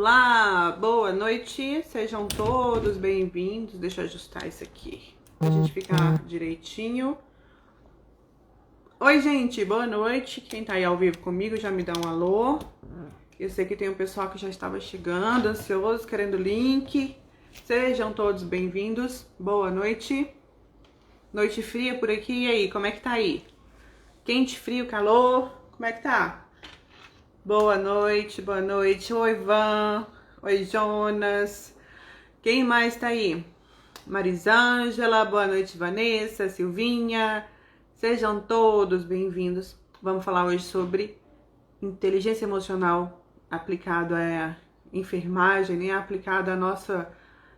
Olá, boa noite, sejam todos bem-vindos. Deixa eu ajustar isso aqui pra gente ficar direitinho. Oi, gente, boa noite. Quem tá aí ao vivo comigo já me dá um alô. Eu sei que tem um pessoal que já estava chegando, ansioso, querendo link. Sejam todos bem-vindos. Boa noite. Noite fria por aqui, e aí, como é que tá aí? Quente, frio, calor, como é que tá? Boa noite, boa noite. Oi, Ivan. Oi, Jonas. Quem mais tá aí? Marisângela, boa noite, Vanessa, Silvinha. Sejam todos bem-vindos. Vamos falar hoje sobre inteligência emocional aplicado à enfermagem, né? Aplicado à nossa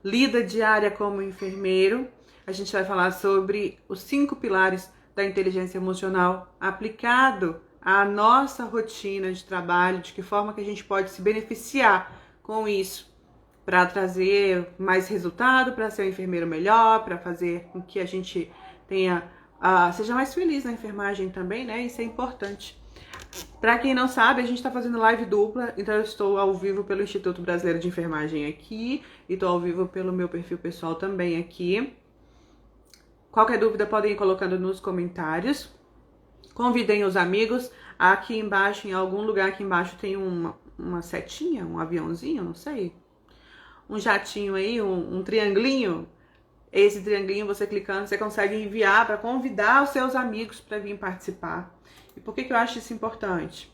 lida diária como enfermeiro. A gente vai falar sobre os 5 pilares da inteligência emocional aplicado à nossa rotina de trabalho, de que forma que a gente pode se beneficiar com isso para trazer mais resultado, para ser um enfermeiro melhor, para fazer com que a gente tenha seja mais feliz na enfermagem também, né? Isso é importante. Para quem não sabe, a gente está fazendo live dupla, então eu estou ao vivo pelo Instituto Brasileiro de Enfermagem aqui e estou ao vivo pelo meu perfil pessoal também aqui. Qualquer dúvida podem ir colocando nos comentários. Convidem os amigos. Aqui embaixo, em algum lugar aqui embaixo, tem uma setinha, um aviãozinho, não sei. Um jatinho aí, um triangulinho. Esse triangulinho, você clicando, você consegue enviar para convidar os seus amigos para vir participar. E por que eu acho isso importante?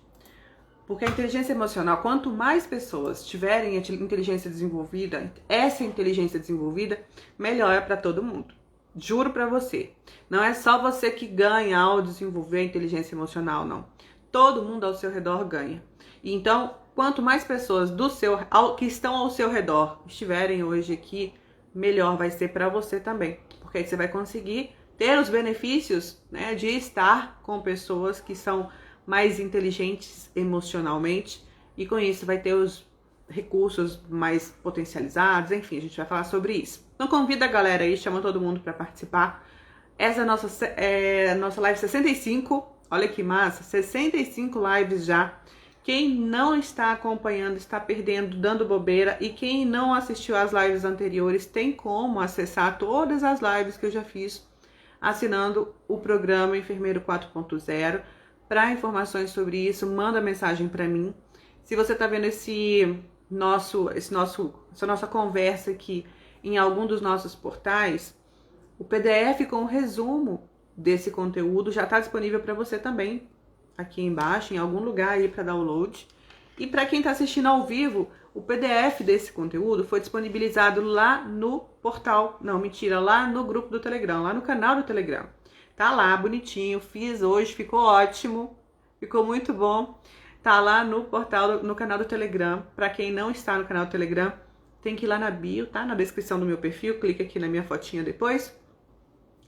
Porque a inteligência emocional, quanto mais pessoas tiverem inteligência desenvolvida, essa inteligência desenvolvida, melhor é para todo mundo. Juro pra você, não é só você que ganha ao desenvolver a inteligência emocional, não. Todo mundo ao seu redor ganha. E então, quanto mais pessoas que estão ao seu redor estiverem hoje aqui, melhor vai ser para você também. Porque aí você vai conseguir ter os benefícios, né, de estar com pessoas que são mais inteligentes emocionalmente. E com isso vai ter os recursos mais potencializados, enfim, a gente vai falar sobre isso. Então convida a galera aí, chama todo mundo para participar. Essa é a nossa live 65, olha que massa, 65 lives já. Quem não está acompanhando, está perdendo, dando bobeira. E quem não assistiu às lives anteriores, tem como acessar todas as lives que eu já fiz, assinando o programa Enfermeiro 4.0. Para informações sobre isso, manda mensagem para mim. Se você está vendo essa nossa conversa aqui em algum dos nossos portais, o PDF com o resumo desse conteúdo já está disponível para você também, aqui embaixo, em algum lugar aí para download. E para quem está assistindo ao vivo, o PDF desse conteúdo foi disponibilizado lá no portal, não, mentira, lá no grupo do Telegram, lá no canal do Telegram. Tá lá, bonitinho, fiz hoje, ficou ótimo, ficou muito bom. Tá lá no portal, no canal do Telegram. Para quem não está no canal do Telegram, tem que ir lá na bio, tá? Na descrição do meu perfil, clica aqui na minha fotinha depois.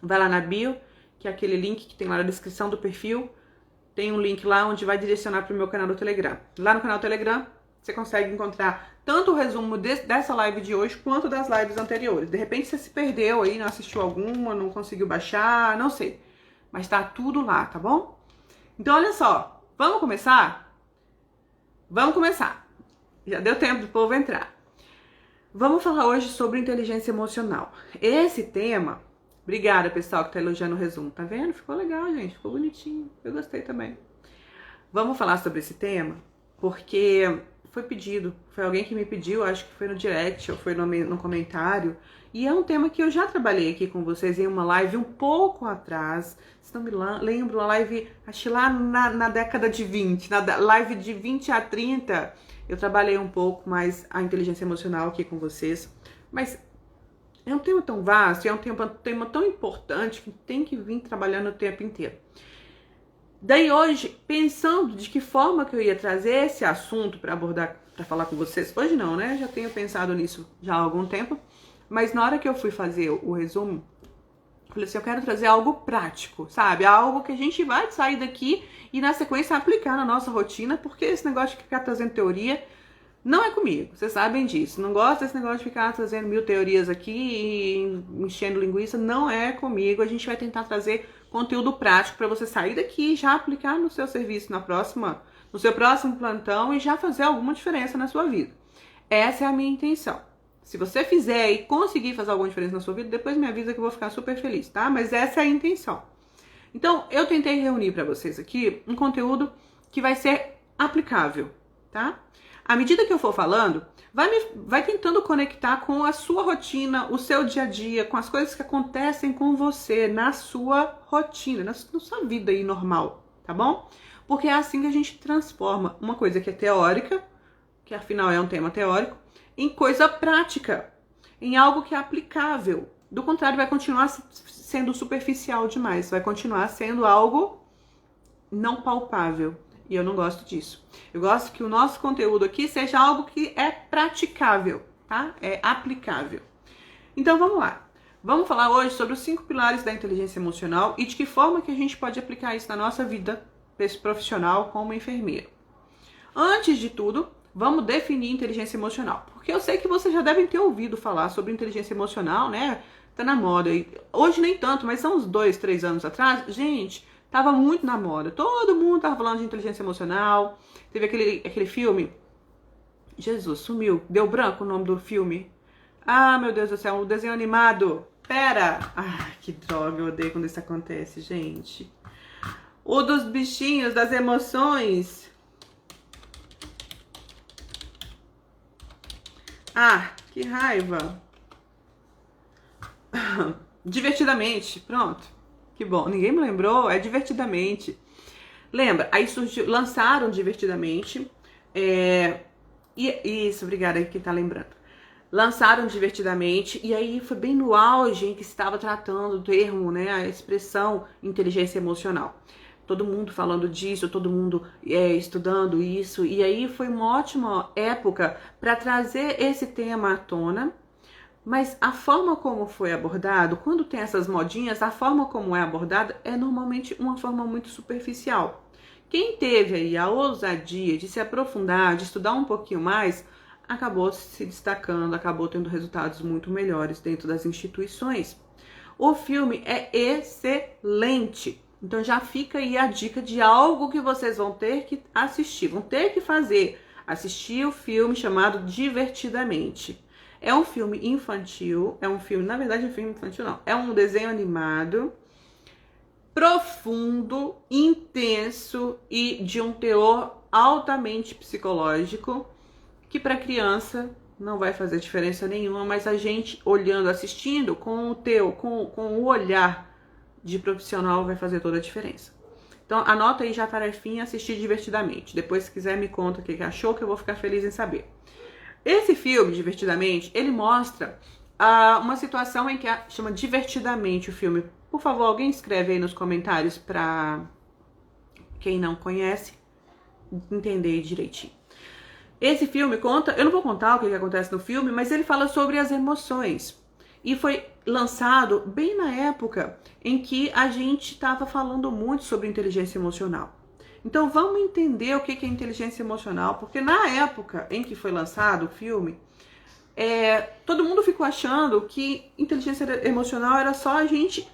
Vai lá na bio, que é aquele link que tem lá na descrição do perfil. Tem um link lá onde vai direcionar para o meu canal do Telegram. Lá no canal do Telegram, você consegue encontrar tanto o resumo dessa live de hoje, quanto das lives anteriores. De repente você se perdeu aí, não assistiu alguma, não conseguiu baixar, não sei. Mas tá tudo lá, tá bom? Então olha só, vamos começar? Vamos começar. Já deu tempo do povo entrar. Vamos falar hoje sobre inteligência emocional. Esse tema, obrigada pessoal que tá elogiando o resumo, tá vendo? Ficou legal, gente, ficou bonitinho, eu gostei também. Vamos falar sobre esse tema porque foi pedido, foi alguém que me pediu, acho que foi no direct ou foi no comentário, e é um tema que eu já trabalhei aqui com vocês em uma live um pouco atrás. Vocês não me lembram, uma live, acho lá na década de 20, na live de 20 a 30, eu trabalhei um pouco mais a inteligência emocional aqui com vocês, mas é um tema tão vasto, é um tema tão importante que tem que vir trabalhando o tempo inteiro. Daí hoje, pensando de que forma que eu ia trazer esse assunto para abordar, para falar com vocês, hoje não, né? Já tenho pensado nisso já há algum tempo, mas na hora que eu fui fazer o resumo, falei assim, eu quero trazer algo prático, sabe? Algo que a gente vai sair daqui e na sequência aplicar na nossa rotina, porque esse negócio de ficar trazendo teoria não é comigo, vocês sabem disso. Não gosto desse negócio de ficar trazendo 1000 teorias aqui e enchendo linguiça, não é comigo. A gente vai tentar trazer conteúdo prático para você sair daqui e já aplicar no seu serviço no seu próximo plantão e já fazer alguma diferença na sua vida. essa é a minha intenção. Se você fizer e conseguir fazer alguma diferença na sua vida, depois me avisa que eu vou ficar super feliz, tá? Mas essa é a intenção. Então, eu tentei reunir para vocês aqui um conteúdo que vai ser aplicável, tá? À medida que eu for falando, vai tentando conectar com a sua rotina, o seu dia a dia, com as coisas que acontecem com você na sua rotina, na sua vida aí normal, tá bom? Porque é assim que a gente transforma uma coisa que é teórica, que afinal é um tema teórico, em coisa prática, em algo que é aplicável. Do contrário, vai continuar sendo superficial demais, vai continuar sendo algo não palpável. E eu não gosto disso. Eu gosto que o nosso conteúdo aqui seja algo que é praticável, tá? É aplicável. Então vamos lá. Vamos falar hoje sobre os 5 pilares da inteligência emocional e de que forma que a gente pode aplicar isso na nossa vida profissional como enfermeiro. Antes de tudo, vamos definir inteligência emocional. Porque eu sei que vocês já devem ter ouvido falar sobre inteligência emocional, né? Tá na moda. Hoje nem tanto, mas são uns 2, 3 anos atrás. Gente, tava muito na moda. Todo mundo tava falando de inteligência emocional. Teve aquele filme. Jesus, sumiu. Deu branco o nome do filme. Ah, meu Deus do céu, um desenho animado. Pera. Ai, que droga, eu odeio quando isso acontece, gente. O dos bichinhos, das emoções. Ah, que raiva. Divertidamente, pronto. Que bom, ninguém me lembrou, é Divertidamente. Lembra, aí lançaram Divertidamente. Isso, obrigada aí quem tá lembrando. Lançaram Divertidamente, e aí foi bem no auge em que se estava tratando o termo, né, a expressão inteligência emocional. Todo mundo falando disso, todo mundo estudando isso, e aí foi uma ótima época para trazer esse tema à tona. Mas a forma como foi abordado, quando tem essas modinhas, a forma como é abordada é normalmente uma forma muito superficial. Quem teve aí a ousadia de se aprofundar, de estudar um pouquinho mais, acabou se destacando, acabou tendo resultados muito melhores dentro das instituições. O filme é excelente, então já fica aí a dica de algo que vocês vão ter que assistir, vão ter que fazer. Assistir o filme chamado Divertidamente. É um filme infantil, na verdade, um filme infantil não, é um desenho animado, profundo, intenso e de um teor altamente psicológico, que para criança não vai fazer diferença nenhuma, mas a gente olhando, assistindo, com o olhar de profissional vai fazer toda a diferença. Então anota aí já a tarefinha, assistir Divertidamente. Depois, se quiser, me conta o que achou, que eu vou ficar feliz em saber. Esse filme, Divertidamente, ele mostra uma situação em que chama Divertidamente o filme. Por favor, alguém escreve aí nos comentários para quem não conhece entender direitinho. Esse filme conta, eu não vou contar o que acontece no filme, mas ele fala sobre as emoções. E foi lançado bem na época em que a gente estava falando muito sobre inteligência emocional. Então vamos entender o que é inteligência emocional, porque na época em que foi lançado o filme, todo mundo ficou achando que inteligência emocional era só a gente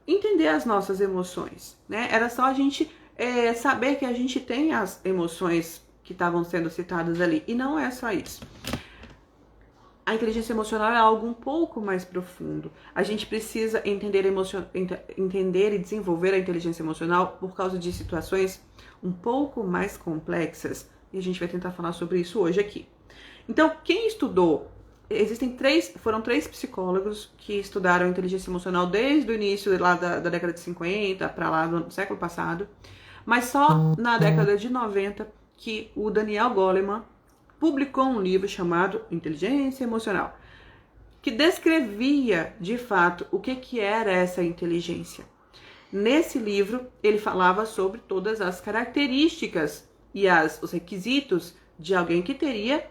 entender as nossas emoções, né? Era só a gente saber que a gente tem as emoções que estavam sendo citadas ali, e não é só isso. A inteligência emocional é algo um pouco mais profundo. A gente precisa entender e desenvolver a inteligência emocional por causa de situações um pouco mais complexas. E a gente vai tentar falar sobre isso hoje aqui. Então, quem estudou... Foram 3 psicólogos que estudaram inteligência emocional desde o início lá da década de 50 para lá do século passado. Mas só na década de 90 que o Daniel Goleman publicou um livro chamado Inteligência Emocional, que descrevia, de fato, o que era essa inteligência. Nesse livro, ele falava sobre todas as características e os requisitos de alguém que teria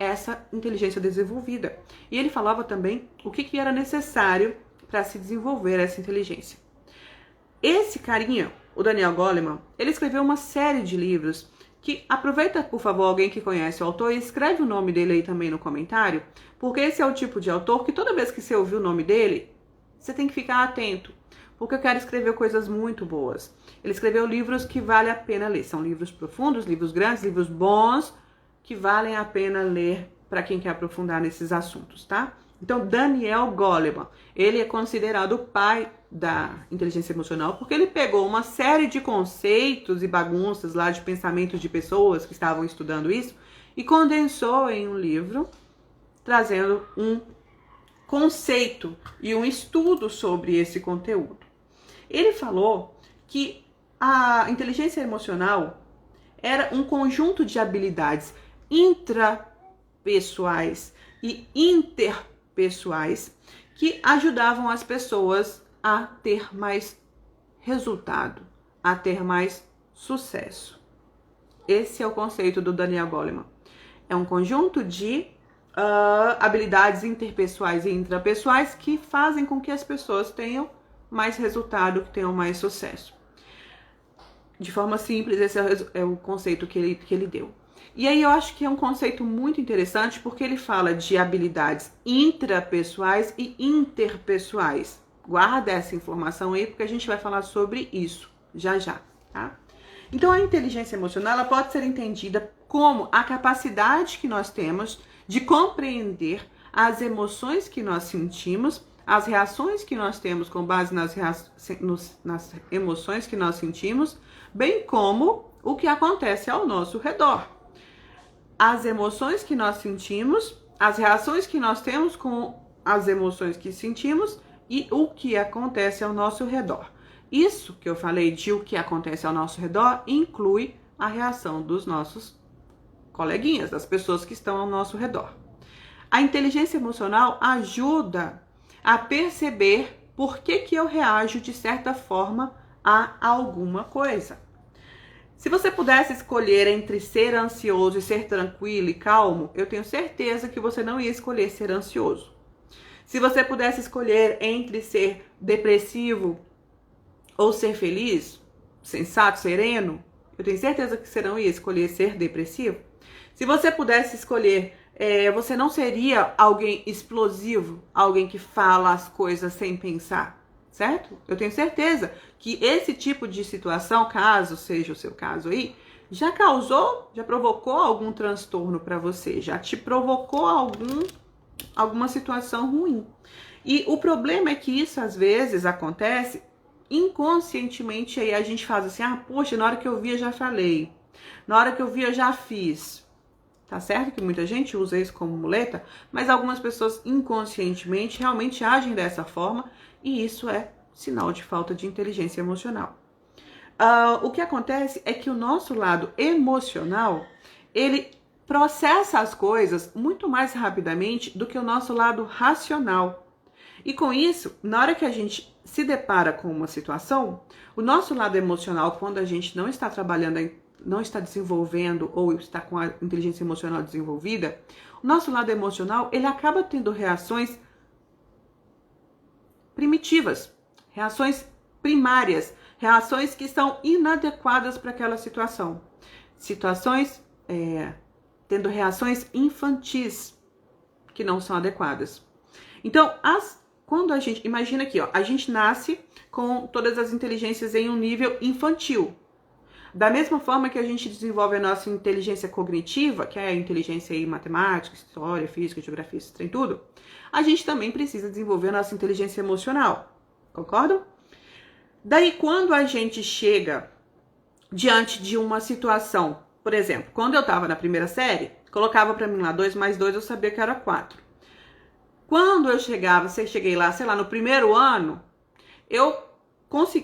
essa inteligência desenvolvida. E ele falava também o que era necessário para se desenvolver essa inteligência. Esse carinha, o Daniel Goleman, ele escreveu uma série de livros que, aproveita, por favor, alguém que conhece o autor e escreve o nome dele aí também no comentário, porque esse é o tipo de autor que toda vez que você ouvir o nome dele, você tem que ficar atento, porque eu quero escrever coisas muito boas. Ele escreveu livros que vale a pena ler, são livros profundos, livros grandes, livros bons, que valem a pena ler para quem quer aprofundar nesses assuntos, tá? Então, Daniel Goleman, ele é considerado o pai da inteligência emocional porque ele pegou uma série de conceitos e bagunças lá de pensamentos de pessoas que estavam estudando isso e condensou em um livro, trazendo um conceito e um estudo sobre esse conteúdo. Ele falou que a inteligência emocional era um conjunto de habilidades intrapessoais e interpessoais que ajudavam as pessoas a ter mais resultado, a ter mais sucesso. Esse é o conceito do Daniel Goleman. É um conjunto de habilidades interpessoais e intrapessoais que fazem com que as pessoas tenham mais resultado, que tenham mais sucesso. De forma simples, esse é o conceito que ele deu. E aí eu acho que é um conceito muito interessante porque ele fala de habilidades intrapessoais e interpessoais. Guarda essa informação aí porque a gente vai falar sobre isso já já, tá? Então a inteligência emocional ela pode ser entendida como a capacidade que nós temos de compreender as emoções que nós sentimos, as reações que nós temos com base nas emoções que nós sentimos, bem como o que acontece ao nosso redor. As emoções que nós sentimos, as reações que nós temos com as emoções que sentimos e o que acontece ao nosso redor. Isso que eu falei de o que acontece ao nosso redor inclui a reação dos nossos coleguinhas, das pessoas que estão ao nosso redor. A inteligência emocional ajuda a perceber por que eu reajo de certa forma a alguma coisa. Se você pudesse escolher entre ser ansioso e ser tranquilo e calmo, eu tenho certeza que você não ia escolher ser ansioso. Se você pudesse escolher entre ser depressivo ou ser feliz, sensato, sereno, eu tenho certeza que você não ia escolher ser depressivo. Se você pudesse escolher, você não seria alguém explosivo, alguém que fala as coisas sem pensar, certo? Eu tenho certeza que esse tipo de situação, caso seja o seu caso aí, já provocou algum transtorno para você, já te provocou alguma situação ruim. E o problema é que isso às vezes acontece inconscientemente, aí a gente faz assim, poxa, na hora que eu vi eu já falei, na hora que eu vi eu já fiz. Tá certo que muita gente usa isso como muleta, mas algumas pessoas inconscientemente realmente agem dessa forma e isso é sinal de falta de inteligência emocional. O que acontece é que o nosso lado emocional, ele processa as coisas muito mais rapidamente do que o nosso lado racional. E com isso, na hora que a gente se depara com uma situação, o nosso lado emocional, quando a gente não está trabalhando, não está desenvolvendo ou está com a inteligência emocional desenvolvida, o nosso lado emocional, ele acaba tendo reações primitivas, reações primárias, reações que são inadequadas para aquela situação. Tendo reações infantis que não são adequadas. Então, quando a gente, imagina aqui, a gente nasce com todas as inteligências em um nível infantil. Da mesma forma que a gente desenvolve a nossa inteligência cognitiva, que é a inteligência em matemática, história, física, geografia, isso tem tudo, a gente também precisa desenvolver a nossa inteligência emocional. Concordam? Daí, quando a gente chega diante de uma situação, por exemplo, quando eu estava na primeira série, colocava para mim lá 2 mais 2, eu sabia que era 4. Quando eu cheguei lá, sei lá, no primeiro ano,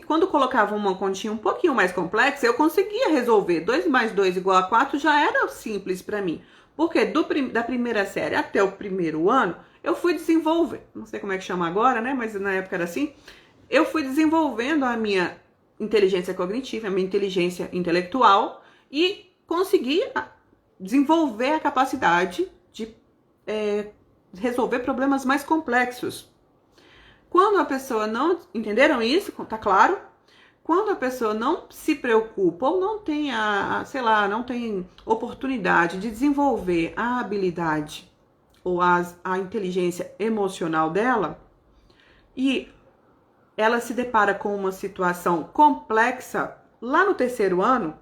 quando colocava uma continha um pouquinho mais complexa, eu conseguia resolver. 2 mais 2 igual a 4 já era simples para mim. Porque da primeira série até o primeiro ano, eu fui desenvolver. Não sei como é que chama agora, né? Mas na época era assim. Eu fui desenvolvendo a minha inteligência cognitiva, a minha inteligência intelectual e consegui desenvolver a capacidade de resolver problemas mais complexos. Quando a pessoa não... Entenderam isso? Tá claro? Quando a pessoa não se preocupa ou não tem não tem oportunidade de desenvolver a habilidade ou a inteligência emocional dela e ela se depara com uma situação complexa lá no terceiro ano,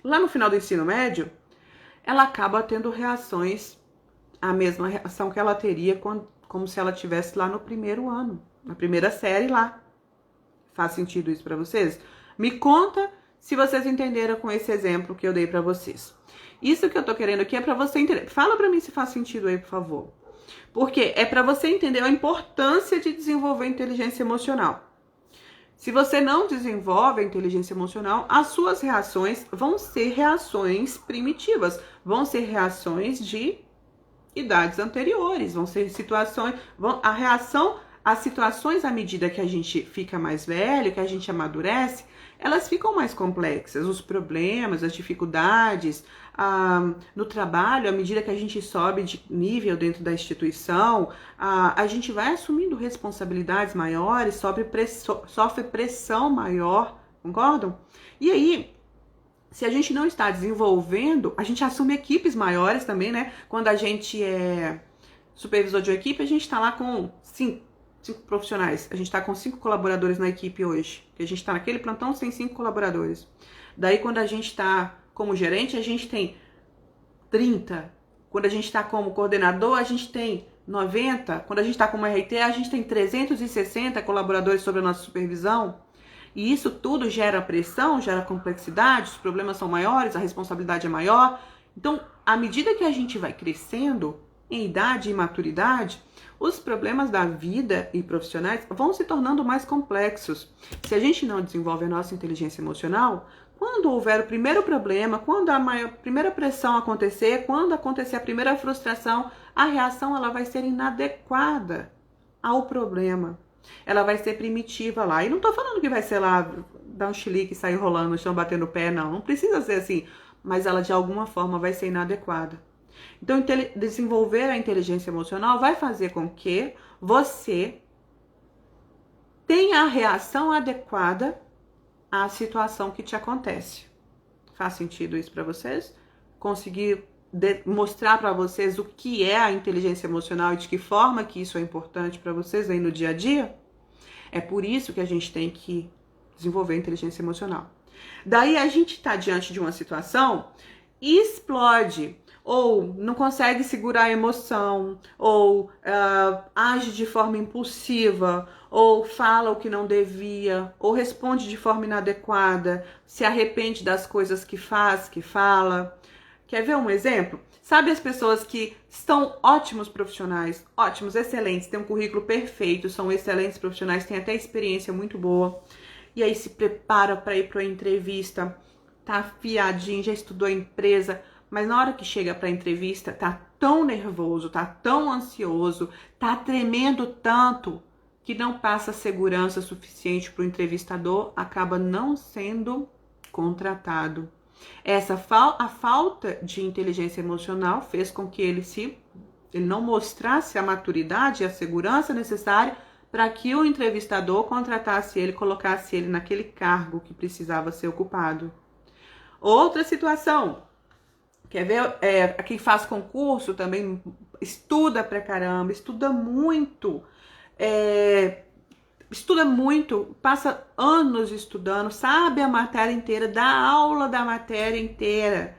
lá no final do ensino médio, ela acaba tendo reações a mesma reação que ela teria como se ela estivesse lá no primeiro ano, na primeira série lá. Faz sentido isso para vocês? Me conta se vocês entenderam com esse exemplo que eu dei para vocês. Isso que eu tô querendo aqui é para você entender. Fala para mim se faz sentido aí, por favor. Porque é para você entender a importância de desenvolver inteligência emocional. Se você não desenvolve a inteligência emocional, as suas reações vão ser reações primitivas, vão ser reações de idades anteriores, vão ser situações, a reação às situações à medida que a gente fica mais velho, que a gente amadurece, elas ficam mais complexas, os problemas, as dificuldades no trabalho, à medida que a gente sobe de nível dentro da instituição, a gente vai assumindo responsabilidades maiores, sofre pressão maior, concordam? E aí, se a gente não está desenvolvendo, a gente assume equipes maiores também, né? Quando a gente é supervisor de uma equipe, a gente está lá com cinco profissionais. A gente está com 5 colaboradores na equipe hoje. Que a gente está naquele plantão sem 5 colaboradores. Daí, quando a gente está como gerente, a gente tem 30. Quando a gente está como coordenador, a gente tem 90. Quando a gente está como RT, a gente tem 360 colaboradores sob a nossa supervisão. E isso tudo gera pressão, gera complexidade, os problemas são maiores, a responsabilidade é maior. Então, à medida que a gente vai crescendo em idade e maturidade, os problemas da vida e profissionais vão se tornando mais complexos. Se a gente não desenvolve a nossa inteligência emocional, quando houver o primeiro problema, quando a primeira pressão acontecer, quando acontecer a primeira frustração, a reação ela vai ser inadequada ao problema. Ela vai ser primitiva lá. E não tô falando que vai ser lá, dar um chilique e sair rolando no chão, batendo o pé, não. Não precisa ser assim. Mas ela, de alguma forma, vai ser inadequada. Então, desenvolver a inteligência emocional vai fazer com que você tenha a reação adequada à situação que te acontece. Faz sentido isso para vocês? Conseguir mostrar para vocês o que é a inteligência emocional e de que forma que isso é importante para vocês aí no dia a dia? É por isso que a gente tem que desenvolver a inteligência emocional. Daí a gente está diante de uma situação e explode, ou não consegue segurar a emoção, ou age de forma impulsiva, ou fala o que não devia, ou responde de forma inadequada, se arrepende das coisas que faz, que fala. Quer ver um exemplo? Sabe as pessoas que são ótimos profissionais, ótimos, excelentes, têm um currículo perfeito, são excelentes profissionais, têm até experiência muito boa, e aí se prepara para ir para uma entrevista, tá afiadinho, já estudou a empresa, mas na hora que chega para a entrevista, tá tão nervoso, tá tão ansioso, tá tremendo tanto que não passa segurança suficiente para o entrevistador, acaba não sendo contratado. A falta de inteligência emocional fez com que ele não mostrasse a maturidade e a segurança necessária para que o entrevistador contratasse ele, colocasse ele naquele cargo que precisava ser ocupado. Outra situação, quer ver? Quem faz concurso também estuda pra caramba, estuda muito, passa anos estudando, sabe a matéria inteira, dá aula da matéria inteira.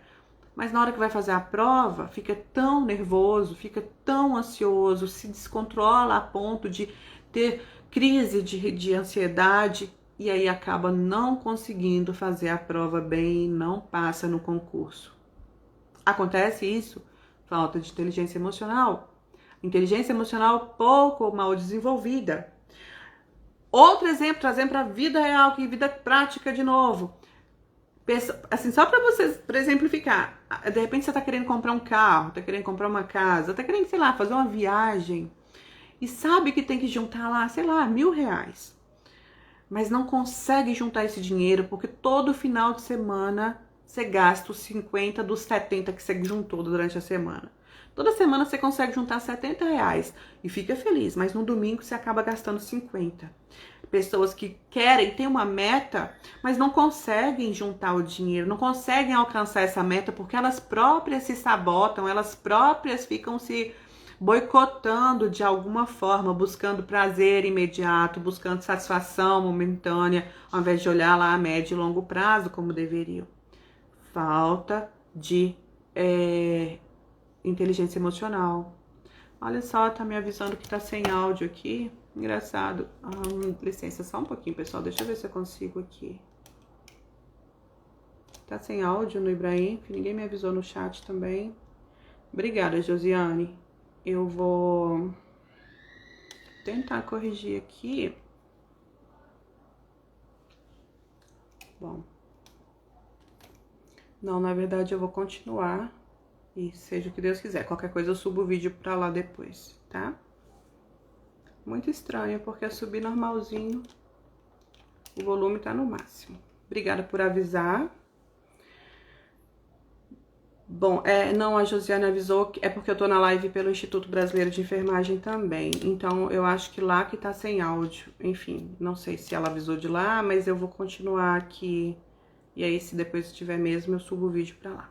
Mas na hora que vai fazer a prova, fica tão nervoso, fica tão ansioso, se descontrola a ponto de ter crise de ansiedade e aí acaba não conseguindo fazer a prova bem, não passa no concurso. Acontece isso? Falta de inteligência emocional. Inteligência emocional pouco ou mal desenvolvida. Outro exemplo, trazendo para a vida real, que vida prática de novo. Assim, só para vocês, para exemplificar, de repente você tá querendo comprar um carro, tá querendo comprar uma casa, tá querendo, sei lá, fazer uma viagem e sabe que tem que juntar lá, sei lá, R$1.000, mas não consegue juntar esse dinheiro porque todo final de semana você gasta os 50 dos 70 que você juntou durante a semana. Toda semana você consegue juntar R$70 e fica feliz, mas no domingo você acaba gastando 50. Pessoas que querem, têm uma meta, mas não conseguem juntar o dinheiro, não conseguem alcançar essa meta porque elas próprias se sabotam, elas próprias ficam se boicotando de alguma forma, buscando prazer imediato, buscando satisfação momentânea, ao invés de olhar lá a médio e longo prazo como deveriam. Falta de inteligência emocional. Olha só, tá me avisando que tá sem áudio aqui. Engraçado. Licença, só um pouquinho, pessoal. Deixa eu ver se eu consigo aqui. Tá sem áudio no Ibrahim, que ninguém me avisou no chat também. Obrigada, Josiane. Eu vou tentar corrigir aqui. Bom. Não, na verdade eu vou continuar. E seja o que Deus quiser. Qualquer coisa eu subo o vídeo pra lá depois, tá? Muito estranho, porque eu subi normalzinho. O volume tá no máximo. Obrigada por avisar. Bom, não, a Josiane avisou que é porque eu tô na live pelo Instituto Brasileiro de Enfermagem também. Então, eu acho que lá que tá sem áudio. Enfim, não sei se ela avisou de lá, mas eu vou continuar aqui. E aí, se depois tiver mesmo, eu subo o vídeo pra lá.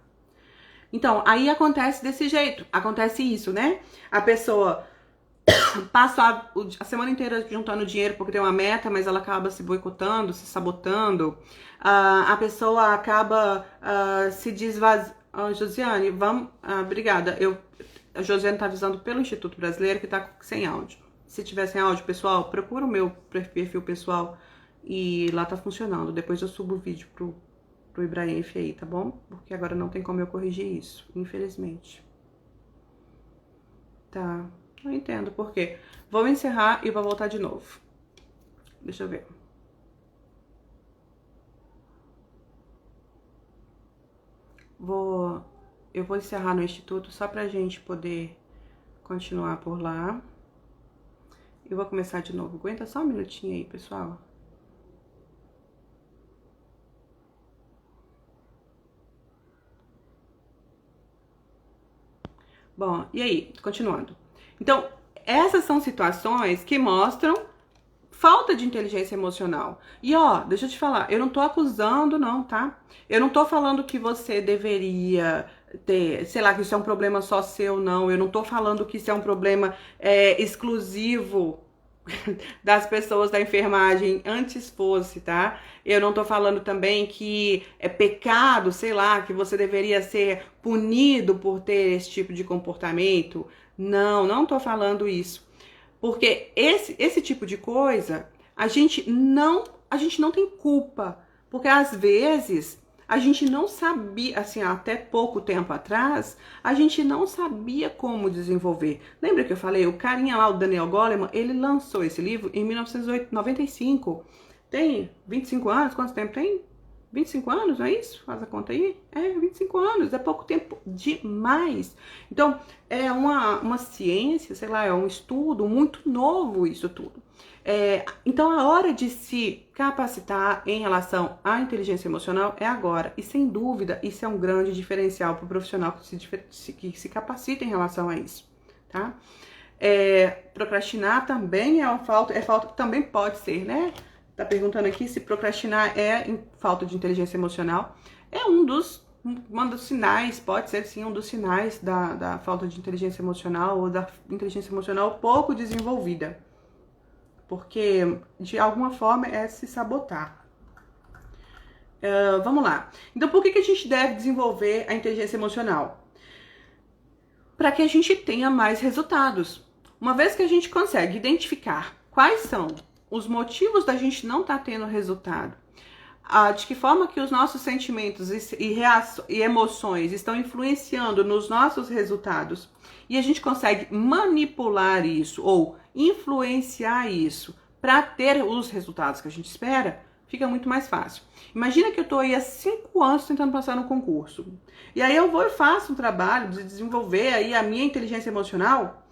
Então, aí acontece desse jeito. Acontece isso, né? A pessoa passa a semana inteira juntando dinheiro porque tem uma meta, mas ela acaba se boicotando, se sabotando. A pessoa acaba se desvaziando. Josiane, vamos. Obrigada. A Josiane tá avisando pelo Instituto Brasileiro que tá sem áudio. Se tiver sem áudio, pessoal, procura o meu perfil pessoal e lá tá funcionando. Depois eu subo o vídeo pro Ibrahim aí, tá bom? Porque agora não tem como eu corrigir isso, infelizmente. Tá. Não entendo por quê. Vou encerrar e vou voltar de novo. Deixa eu ver. Eu vou encerrar no Instituto só pra gente poder continuar por lá. Eu vou começar de novo. Aguenta só um minutinho aí, pessoal. Bom, e aí? Continuando. Então, essas são situações que mostram falta de inteligência emocional. E ó, deixa eu te falar, eu não tô acusando não, tá? Eu não tô falando que você deveria ter, sei lá, que isso é um problema só seu, não. Eu não tô falando que isso é um problema exclusivo das pessoas da enfermagem, antes fosse, tá? Eu não tô falando também que é pecado, sei lá, que você deveria ser punido por ter esse tipo de comportamento. Não, não tô falando isso. Porque esse tipo de coisa, a gente não tem culpa. Porque às vezes a gente não sabia, assim, até pouco tempo atrás, a gente não sabia como desenvolver. Lembra que eu falei, o carinha lá, o Daniel Goleman, ele lançou esse livro em 1995. Tem 25 anos? Quanto tempo tem? 25 anos, não é isso? Faz a conta aí. 25 anos, é pouco tempo demais. Então, é uma ciência, sei lá, é um estudo muito novo isso tudo. Então, a hora de se capacitar em relação à inteligência emocional é agora. E, sem dúvida, isso é um grande diferencial para o profissional que se capacita em relação a isso, tá? Procrastinar também é falta, também pode ser, né? Tá perguntando aqui se procrastinar é falta de inteligência emocional. É um dos sinais, pode ser sim um dos sinais da falta de inteligência emocional ou da inteligência emocional pouco desenvolvida. Porque, de alguma forma, é se sabotar. Vamos lá. Então, por que a gente deve desenvolver a inteligência emocional? Para que a gente tenha mais resultados. Uma vez que a gente consegue identificar quais são os motivos da gente não estar tendo resultado, de que forma que os nossos sentimentos e emoções estão influenciando nos nossos resultados, e a gente consegue manipular isso ou influenciar isso para ter os resultados que a gente espera, fica muito mais fácil. Imagina que eu estou aí há 5 anos tentando passar no concurso, e aí eu vou e faço um trabalho de desenvolver aí a minha inteligência emocional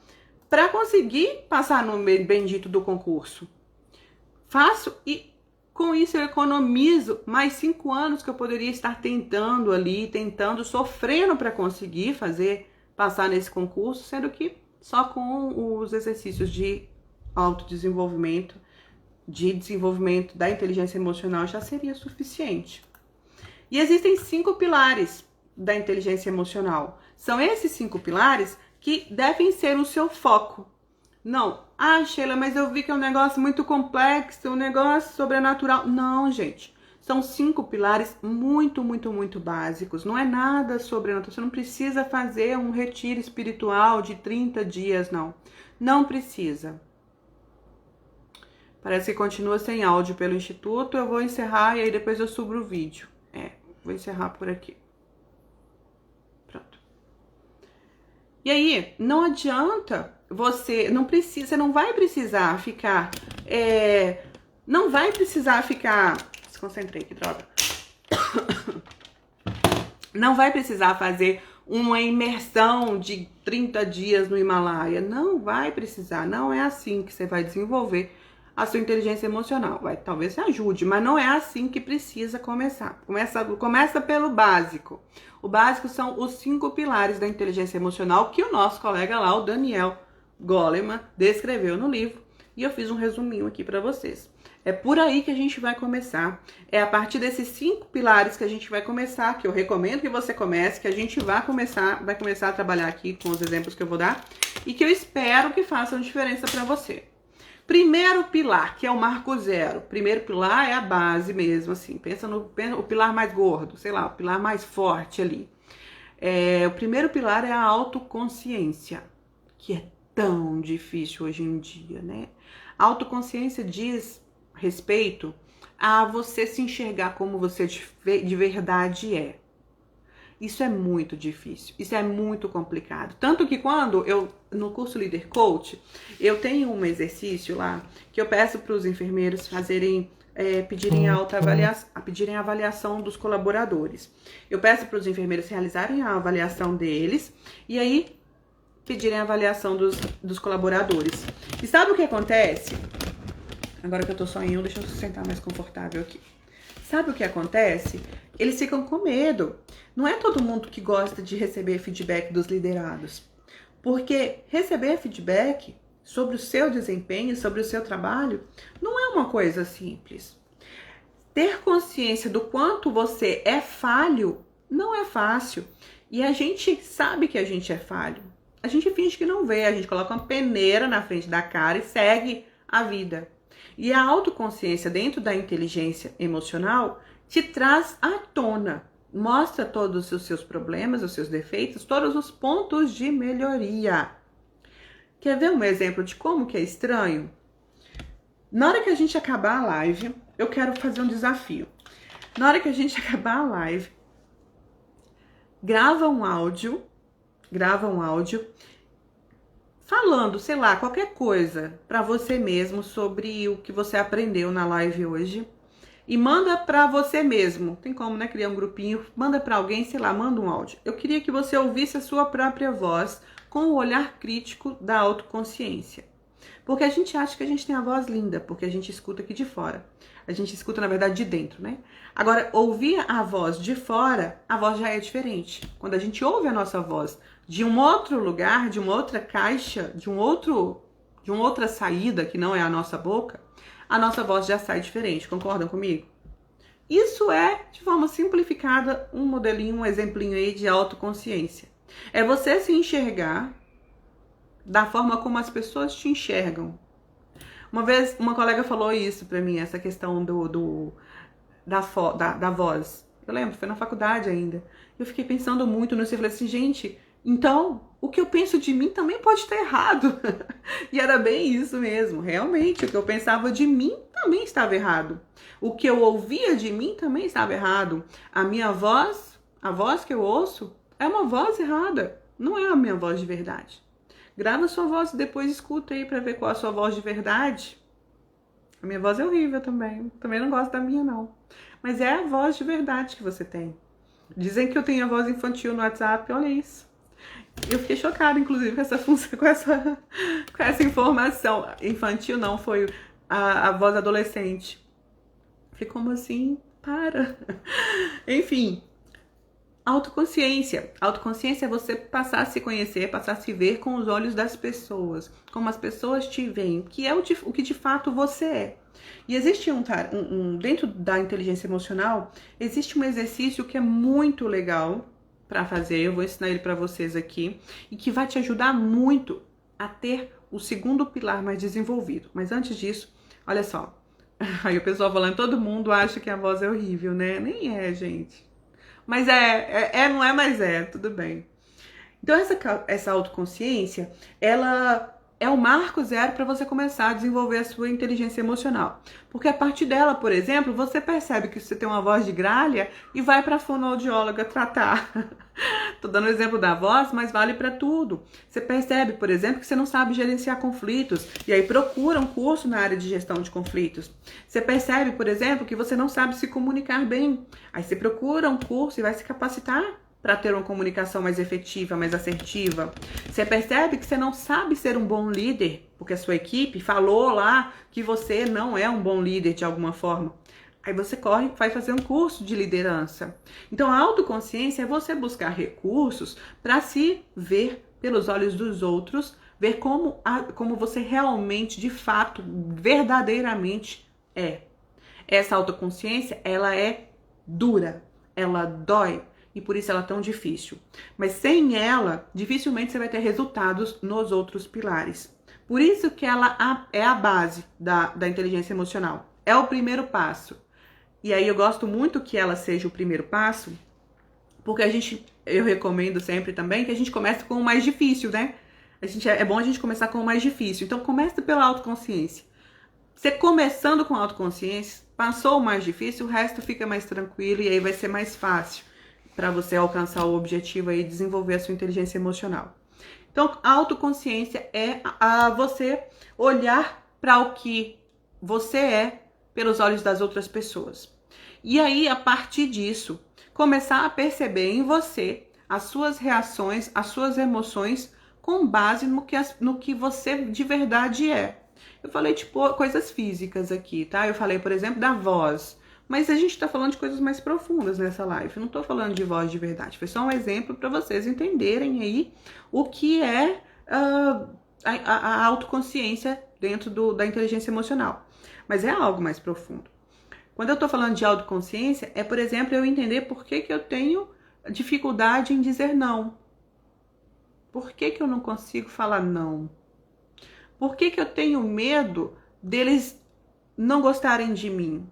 para conseguir passar no bendito do concurso. Faço e com isso eu economizo mais 5 anos que eu poderia estar tentando, sofrendo para conseguir passar nesse concurso, sendo que só com os exercícios de autodesenvolvimento, de desenvolvimento da inteligência emocional já seria suficiente. E existem 5 pilares da inteligência emocional. São esses 5 pilares que devem ser o seu foco. Não, Sheila, mas eu vi que é um negócio muito complexo, um negócio sobrenatural. Não, gente. São 5 pilares muito, muito, muito básicos. Não é nada sobrenatural. Você não precisa fazer um retiro espiritual de 30 dias, não. Não precisa. Parece que continua sem áudio pelo Instituto. Eu vou encerrar e aí depois eu subo o vídeo. Vou encerrar por aqui. Pronto. E aí, não adianta você não vai precisar ficar, desconcentrei, que droga. Não vai precisar fazer uma imersão de 30 dias no Himalaia. Não vai precisar, não é assim que você vai desenvolver a sua inteligência emocional. Talvez você ajude, mas não é assim que precisa começar. Começa pelo básico. O básico são os 5 pilares da inteligência emocional que o nosso colega lá, o Daniel Goleman, descreveu no livro. E eu fiz um resuminho aqui para vocês. É por aí que a gente vai começar. É a partir desses 5 pilares que a gente vai começar, que eu recomendo que você comece, que a gente vai começar a trabalhar aqui com os exemplos que eu vou dar e que eu espero que façam diferença para você. Primeiro pilar, que é o marco zero. Primeiro pilar é a base mesmo, assim. Pensa no o pilar mais gordo, sei lá, o pilar mais forte ali. O primeiro pilar é a autoconsciência, que é tão difícil hoje em dia, né? A autoconsciência diz respeito a você se enxergar como você de verdade é. Isso é muito difícil, isso é muito complicado. Tanto que quando no curso Líder Coach, eu tenho um exercício lá que eu peço para os enfermeiros pedirem a avaliação dos colaboradores. Eu peço para os enfermeiros realizarem a avaliação deles e aí pedirem a avaliação dos colaboradores. E sabe o que acontece? Agora que eu tô só em deixa eu sentar mais confortável aqui. Sabe o que acontece? Eles ficam com medo. Não é todo mundo que gosta de receber feedback dos liderados. Porque receber feedback sobre o seu desempenho, sobre o seu trabalho, não é uma coisa simples. Ter consciência do quanto você é falho não é fácil. E a gente sabe que a gente é falho. A gente finge que não vê, a gente coloca uma peneira na frente da cara e segue a vida. E a autoconsciência dentro da inteligência emocional te traz à tona, mostra todos os seus problemas, os seus defeitos, todos os pontos de melhoria. Quer ver um exemplo de como que é estranho? Na hora que a gente acabar a live, eu quero fazer um desafio. Na hora que a gente acabar a live, grava um áudio falando, sei lá, qualquer coisa para você mesmo sobre o que você aprendeu na live hoje e manda para você mesmo. Tem como, né, criar um grupinho, manda para alguém, sei lá, manda um áudio. Eu queria que você ouvisse a sua própria voz com o olhar crítico da autoconsciência. Porque a gente acha que a gente tem a voz linda, porque a gente escuta aqui de fora. A gente escuta, na verdade, de dentro, né? Agora, ouvir a voz de fora, a voz já é diferente. Quando a gente ouve a nossa voz de um outro lugar, de uma outra caixa, de uma outra saída que não é a nossa boca, a nossa voz já sai diferente. Concordam comigo? Isso é, de forma simplificada, um modelinho, um exemplinho aí de autoconsciência. É você se enxergar da forma como as pessoas te enxergam. Uma vez, uma colega falou isso pra mim, essa questão da voz. Eu lembro, foi na faculdade ainda. Eu fiquei pensando muito nisso e falei assim, gente, então, o que eu penso de mim também pode estar errado. E era bem isso mesmo, realmente. O que eu pensava de mim também estava errado. O que eu ouvia de mim também estava errado. A minha voz, a voz que eu ouço, é uma voz errada. Não é a minha voz de verdade. Grava a sua voz e depois escuta aí pra ver qual é a sua voz de verdade. A minha voz é horrível também. Também não gosto da minha, não. Mas é a voz de verdade que você tem. Dizem que eu tenho a voz infantil no WhatsApp, olha isso. Eu fiquei chocada, inclusive, com essa informação. Infantil não, foi a voz adolescente. Falei, como assim? Para. Enfim, autoconsciência. Autoconsciência é você passar a se conhecer, passar a se ver com os olhos das pessoas. Como as pessoas te veem, que é o que de fato você é. E existe dentro da inteligência emocional, existe um exercício que é muito legal para fazer, eu vou ensinar ele para vocês aqui, e que vai te ajudar muito a ter o segundo pilar mais desenvolvido. Mas antes disso, olha só, Aí o pessoal falando, todo mundo acha que a voz é horrível, né? Nem é, gente. Mas não é, mas é, tudo bem. Então, essa autoconsciência, ela é o marco zero para você começar a desenvolver a sua inteligência emocional. Porque a partir dela, por exemplo, você percebe que você tem uma voz de gralha e vai para a fonoaudióloga tratar. Tô dando o exemplo da voz, mas vale para tudo. Você percebe, por exemplo, que você não sabe gerenciar conflitos e aí procura um curso na área de gestão de conflitos. Você percebe, por exemplo, que você não sabe se comunicar bem. Aí você procura um curso e vai se capacitar para ter uma comunicação mais efetiva, mais assertiva. Você percebe que você não sabe ser um bom líder, porque a sua equipe falou lá que você não é um bom líder de alguma forma. Aí você corre e vai fazer um curso de liderança. Então, a autoconsciência é você buscar recursos para se ver pelos olhos dos outros, ver como você realmente, de fato, verdadeiramente é. Essa autoconsciência, ela é dura, ela dói e por isso ela é tão difícil. Mas sem ela, dificilmente você vai ter resultados nos outros pilares. Por isso que ela é a base da inteligência emocional. É o primeiro passo. E aí eu gosto muito que ela seja o primeiro passo, porque eu recomendo sempre também que a gente comece com o mais difícil, né? É bom a gente começar com o mais difícil. Então comece pela autoconsciência. Você começando com a autoconsciência, passou o mais difícil, o resto fica mais tranquilo e aí vai ser mais fácil para você alcançar o objetivo aí, desenvolver a sua inteligência emocional. Então, a autoconsciência é você olhar para o que você é pelos olhos das outras pessoas. E aí, a partir disso, começar a perceber em você as suas reações, as suas emoções, com base no que você de verdade é. Eu falei, tipo, coisas físicas aqui, tá? Eu falei, por exemplo, da voz. Mas a gente tá falando de coisas mais profundas nessa live. Eu não tô falando de voz de verdade. Foi só um exemplo para vocês entenderem aí o que é a autoconsciência dentro da inteligência emocional. Mas é algo mais profundo. Quando eu tô falando de autoconsciência, é, por exemplo, eu entender por que eu tenho dificuldade em dizer não. Por que eu não consigo falar não? Por que eu tenho medo deles não gostarem de mim?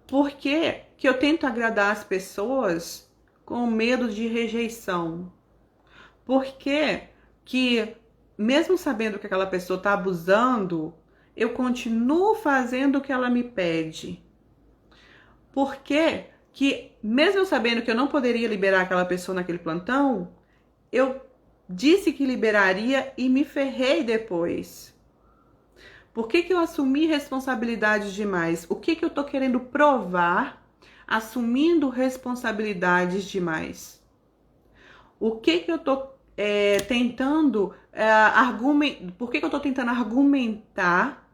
Por que eu tento agradar as pessoas com medo de rejeição? Por que mesmo sabendo que aquela pessoa está abusando, eu continuo fazendo o que ela me pede? Por que mesmo sabendo que eu não poderia liberar aquela pessoa naquele plantão, eu disse que liberaria e me ferrei depois? Por que eu assumi responsabilidades demais? O que eu tô querendo provar assumindo responsabilidades demais? O que eu tô tentando argumentar? Por que eu tô tentando argumentar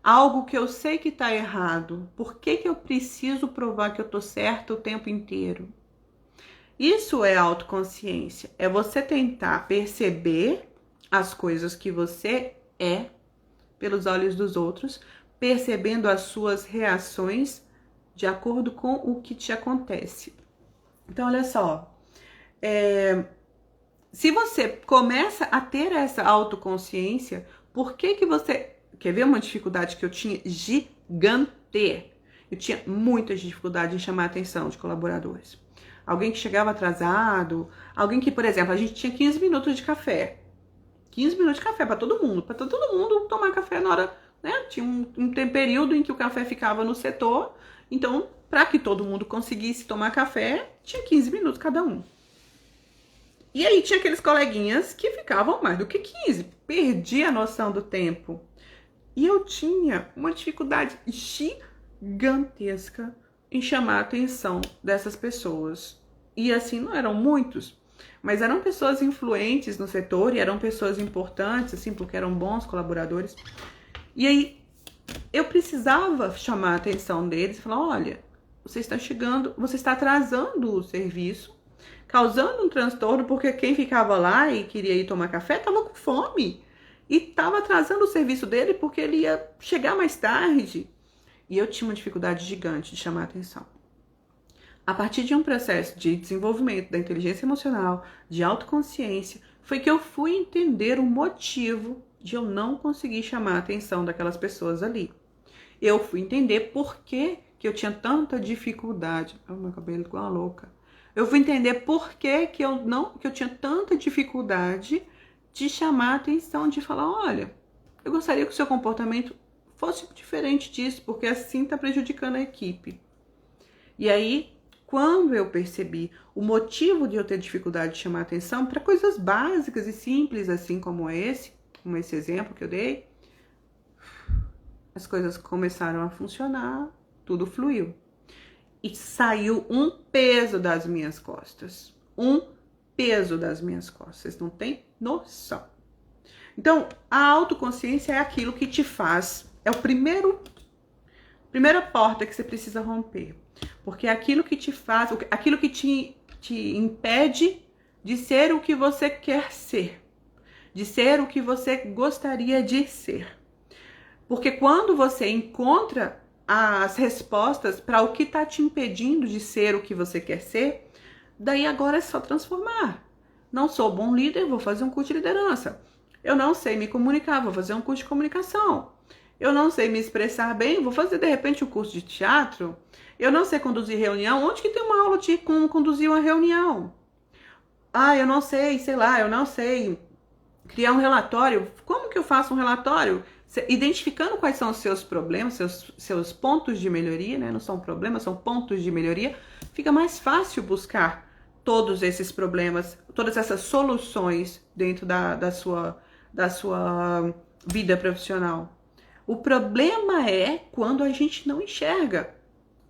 algo que eu sei que tá errado? Por que eu preciso provar que eu tô certa o tempo inteiro? Isso é autoconsciência. É você tentar perceber as coisas que você é pelos olhos dos outros, percebendo as suas reações de acordo com o que te acontece. Então, olha só, se você começa a ter essa autoconsciência, por que você... Quer ver uma dificuldade que eu tinha gigante? Eu tinha muita dificuldade em chamar a atenção de colaboradores. Alguém que chegava atrasado, alguém que, por exemplo, a gente tinha 15 minutos de café. 15 minutos de café para todo mundo tomar café na hora, né? Tinha um período em que o café ficava no setor, então, para que todo mundo conseguisse tomar café, tinha 15 minutos cada um. E aí tinha aqueles coleguinhas que ficavam mais do que 15, perdi a noção do tempo. E eu tinha uma dificuldade gigantesca em chamar a atenção dessas pessoas. E assim, não eram muitos, mas eram pessoas influentes no setor e eram pessoas importantes, assim, porque eram bons colaboradores. E aí, eu precisava chamar a atenção deles e falar, olha, você está chegando, você está atrasando o serviço, causando um transtorno, porque quem ficava lá e queria ir tomar café estava com fome. E estava atrasando o serviço dele porque ele ia chegar mais tarde. E eu tinha uma dificuldade gigante de chamar a atenção. A partir de um processo de desenvolvimento da inteligência emocional, de autoconsciência, foi que eu fui entender o motivo de eu não conseguir chamar a atenção daquelas pessoas ali. eu fui entender por que eu tinha tanta dificuldade. Oh, meu cabelo igual uma louca. Eu fui entender por que eu tinha tanta dificuldade de chamar a atenção, de falar, olha, eu gostaria que o seu comportamento fosse diferente disso, porque assim tá prejudicando a equipe. E aí, quando eu percebi o motivo de eu ter dificuldade de chamar a atenção para coisas básicas e simples, assim como esse exemplo que eu dei, as coisas começaram a funcionar, tudo fluiu. E saiu um peso das minhas costas. Um peso das minhas costas. Vocês não têm noção. Então, a autoconsciência é aquilo que te faz. É o primeira porta que você precisa romper. Porque é aquilo que te faz, aquilo que te impede de ser o que você quer ser. De ser o que você gostaria de ser. Porque quando você encontra as respostas para o que está te impedindo de ser o que você quer ser, daí agora é só transformar. Não sou bom líder, vou fazer um curso de liderança. Eu não sei me comunicar, vou fazer um curso de comunicação. Eu não sei me expressar bem, vou fazer de repente um curso de teatro. Eu não sei conduzir reunião, onde que tem uma aula de como conduzir uma reunião? Ah, eu não sei, eu não sei criar um relatório. Como que eu faço um relatório? Identificando quais são os seus problemas, seus pontos de melhoria, né? Não são problemas, são pontos de melhoria. Fica mais fácil buscar todos esses problemas, todas essas soluções dentro da sua vida profissional. O problema é quando a gente não enxerga.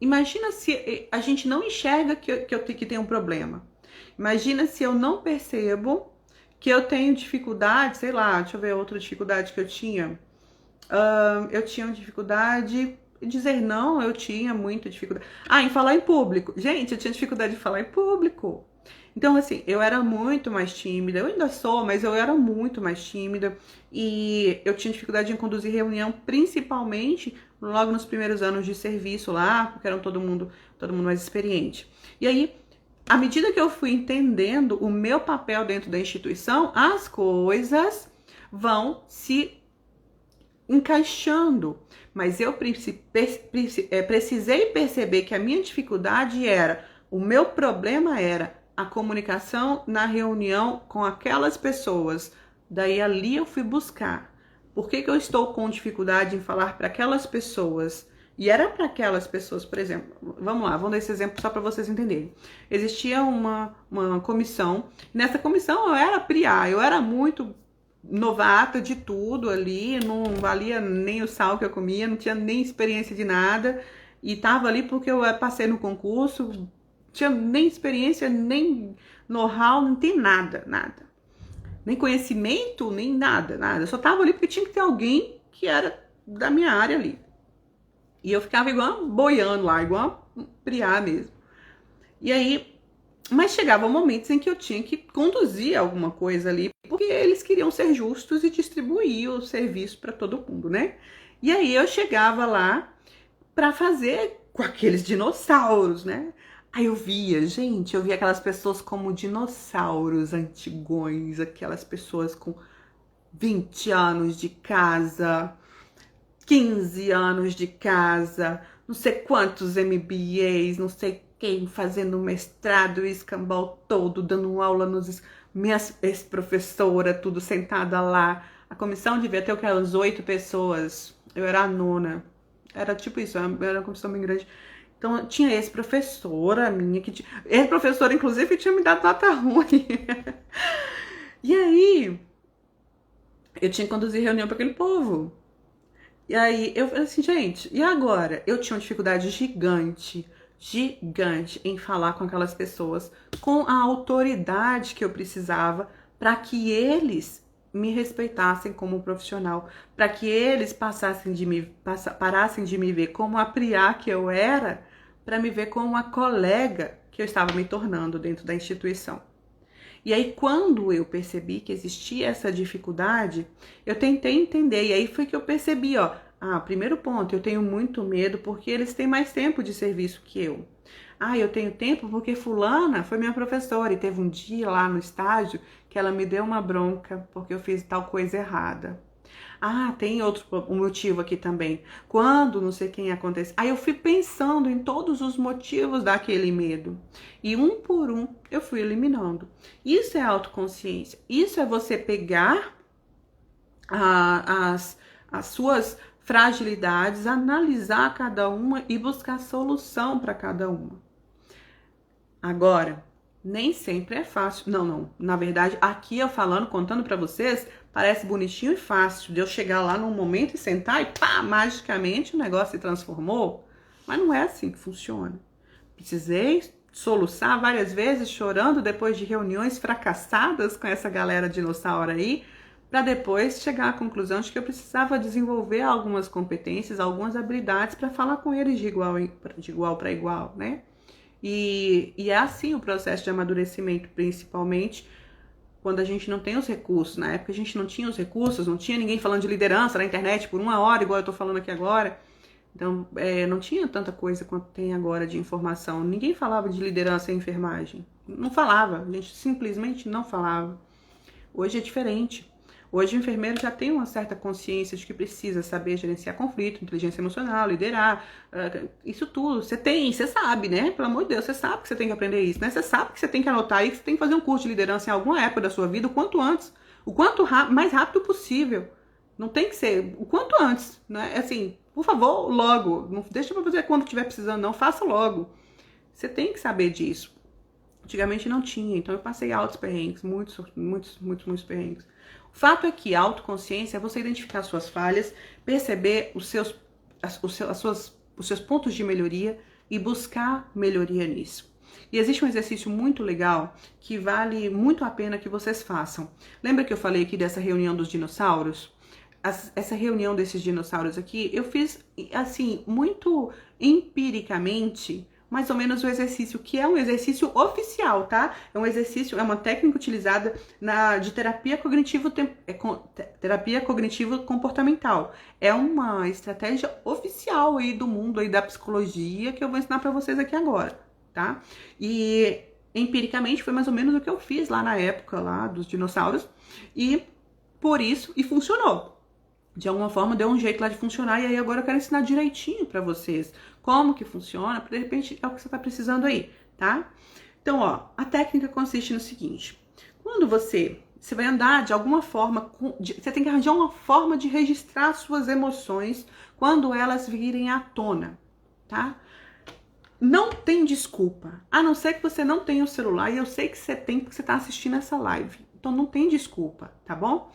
Imagina se a gente não enxerga que tem um problema. Imagina se eu não percebo que eu tenho dificuldade, sei lá, deixa eu ver outra dificuldade que eu tinha. Eu tinha dificuldade em dizer não, eu tinha muita dificuldade. Em falar em público. Gente, eu tinha dificuldade de falar em público. Então, assim, eu era muito mais tímida. Eu ainda sou, mas eu era muito mais tímida. E eu tinha dificuldade em conduzir reunião, principalmente logo nos primeiros anos de serviço lá, porque era todo mundo mais experiente. E aí, à medida que eu fui entendendo o meu papel dentro da instituição, as coisas vão se encaixando. Mas eu precisei perceber que a minha dificuldade o meu problema era a comunicação na reunião com aquelas pessoas. Daí ali eu fui buscar. Por que eu estou com dificuldade em falar para aquelas pessoas? E era para aquelas pessoas, por exemplo, vamos dar esse exemplo só para vocês entenderem. Existia uma comissão, nessa comissão eu era PRIA, eu era muito novata de tudo ali, não valia nem o sal que eu comia, não tinha nem experiência de nada, e tava ali porque eu passei no concurso, tinha nem experiência, nem know-how, não tem nada. Nem conhecimento, nem nada. Eu só tava ali porque tinha que ter alguém que era da minha área ali. E eu ficava igual boiando lá, igual PRIA mesmo. E aí, mas chegavam momentos em que eu tinha que conduzir alguma coisa ali, porque eles queriam ser justos e distribuir o serviço para todo mundo, né? E aí eu chegava lá para fazer com aqueles dinossauros, né? Aí eu via aquelas pessoas como dinossauros antigões, aquelas pessoas com 20 anos de casa, 15 anos de casa, não sei quantos MBAs, não sei quem fazendo mestrado, escambau todo, dando aula minha ex-professora, tudo sentada lá. A comissão devia ter aquelas 8 pessoas, eu era a nona. Era tipo isso, era uma comissão bem grande. Então, tinha ex-professora minha, ex-professora, inclusive, que tinha me dado nota ruim. E aí, eu tinha que conduzir reunião para aquele povo. E aí, eu falei assim, gente, e agora? Eu tinha uma dificuldade gigante em falar com aquelas pessoas, com a autoridade que eu precisava para que eles me respeitassem como profissional, para que eles parassem de me ver como a PRIA que eu era, para me ver como uma colega que eu estava me tornando dentro da instituição. E aí, quando eu percebi que existia essa dificuldade, eu tentei entender. E aí foi que eu percebi, primeiro ponto, eu tenho muito medo porque eles têm mais tempo de serviço que eu. Eu tenho tempo porque fulana foi minha professora e teve um dia lá no estágio que ela me deu uma bronca porque eu fiz tal coisa errada. Ah, tem outro um motivo aqui também. Quando não sei quem acontece. Aí eu fui pensando em todos os motivos daquele medo. E um por um eu fui eliminando. Isso é autoconsciência. Isso é você pegar as suas fragilidades, analisar cada uma e buscar solução para cada uma. Agora, nem sempre é fácil. Não. Na verdade, aqui eu falando, contando para vocês, parece bonitinho e fácil de eu chegar lá num momento e sentar e pá, magicamente o negócio se transformou. Mas não é assim que funciona. Precisei soluçar várias vezes, chorando depois de reuniões fracassadas com essa galera dinossauro aí, para depois chegar à conclusão de que eu precisava desenvolver algumas competências, algumas habilidades para falar com eles de igual para igual, né? E é assim o processo de amadurecimento, principalmente quando a gente não tem os recursos. Na época a gente não tinha os recursos, não tinha ninguém falando de liderança na internet por 1 hora, igual eu tô falando aqui agora. Então, não tinha tanta coisa quanto tem agora de informação. Ninguém falava de liderança e enfermagem. Não falava, a gente simplesmente não falava. Hoje é diferente. Hoje o enfermeiro já tem uma certa consciência de que precisa saber gerenciar conflito, inteligência emocional, liderar, isso tudo. Você sabe, né? Pelo amor de Deus, você sabe que você tem que aprender isso, né? Você sabe que você tem que anotar isso, que você tem que fazer um curso de liderança em alguma época da sua vida, o quanto antes, o quanto mais rápido possível. Não tem que ser o quanto antes, né? Assim, por favor, logo. Não deixa pra fazer quando estiver precisando, não. Faça logo. Você tem que saber disso. Antigamente não tinha, então eu passei altos perrengues, muitos perrengues. O fato é que a autoconsciência é você identificar suas falhas, perceber os seus pontos de melhoria e buscar melhoria nisso. E existe um exercício muito legal que vale muito a pena que vocês façam. Lembra que eu falei aqui dessa reunião dos dinossauros? Essa reunião desses dinossauros aqui, eu fiz assim, muito empiricamente, mais ou menos o exercício, que é um exercício oficial, tá? É um exercício, é uma técnica utilizada de terapia cognitivo-comportamental. É uma estratégia oficial aí do mundo aí da psicologia que eu vou ensinar para vocês aqui agora, tá? E empiricamente foi mais ou menos o que eu fiz lá na época lá dos dinossauros e por isso, e funcionou. De alguma forma deu um jeito lá de funcionar e aí agora eu quero ensinar direitinho pra vocês como que funciona, porque de repente é o que você tá precisando aí, tá? Então, ó, a técnica consiste no seguinte: quando você vai andar de alguma forma, você tem que arranjar uma forma de registrar suas emoções quando elas virem à tona, tá? Não tem desculpa, a não ser que você não tenha o celular, e eu sei que você tem porque você tá assistindo essa live, então não tem desculpa, tá bom?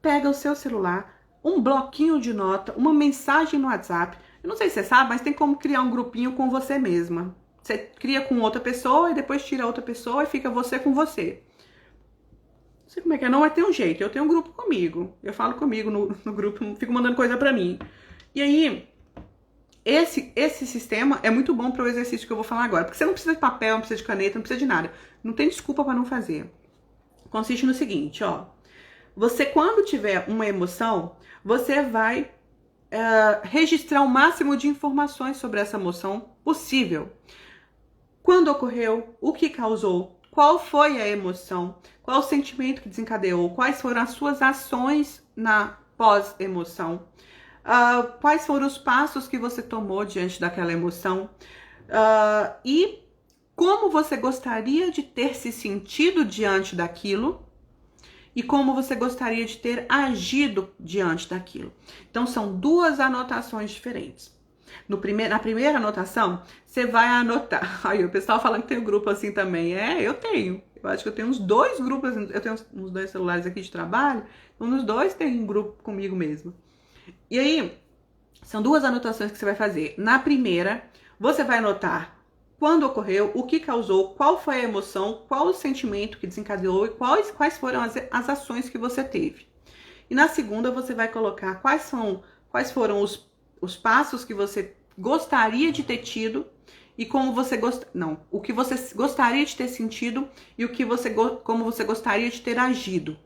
Pega o seu celular, um bloquinho de nota, uma mensagem no WhatsApp. Eu não sei se você sabe, mas tem como criar um grupinho com você mesma. Você cria com outra pessoa e depois tira outra pessoa e fica você com você. Não sei como é que é, não, mas tem um jeito. Eu tenho um grupo comigo. Eu falo comigo no grupo, fico mandando coisa pra mim. E aí, esse sistema é muito bom para o exercício que eu vou falar agora. Porque você não precisa de papel, não precisa de caneta, não precisa de nada. Não tem desculpa para não fazer. Consiste no seguinte, ó. Você, quando tiver uma emoção, você vai registrar o máximo de informações sobre essa emoção possível. Quando ocorreu, o que causou, qual foi a emoção, qual o sentimento que desencadeou, quais foram as suas ações na pós-emoção, quais foram os passos que você tomou diante daquela emoção e como você gostaria de ter se sentido diante daquilo e como você gostaria de ter agido diante daquilo. Então, são duas anotações diferentes. Na primeira anotação, você vai anotar. Aí o pessoal falando que tem um grupo assim também. Eu tenho. Eu acho que eu tenho uns 2 grupos, eu tenho uns 2 celulares aqui de trabalho, um dos 2 tem um grupo comigo mesmo. E aí, são 2 anotações que você vai fazer. Na primeira, você vai anotar quando ocorreu, o que causou, qual foi a emoção, qual o sentimento que desencadeou e quais foram as ações que você teve. E na segunda você vai colocar quais foram os passos que você gostaria de ter tido e como você o que você gostaria de ter sentido e como você gostaria de ter agido.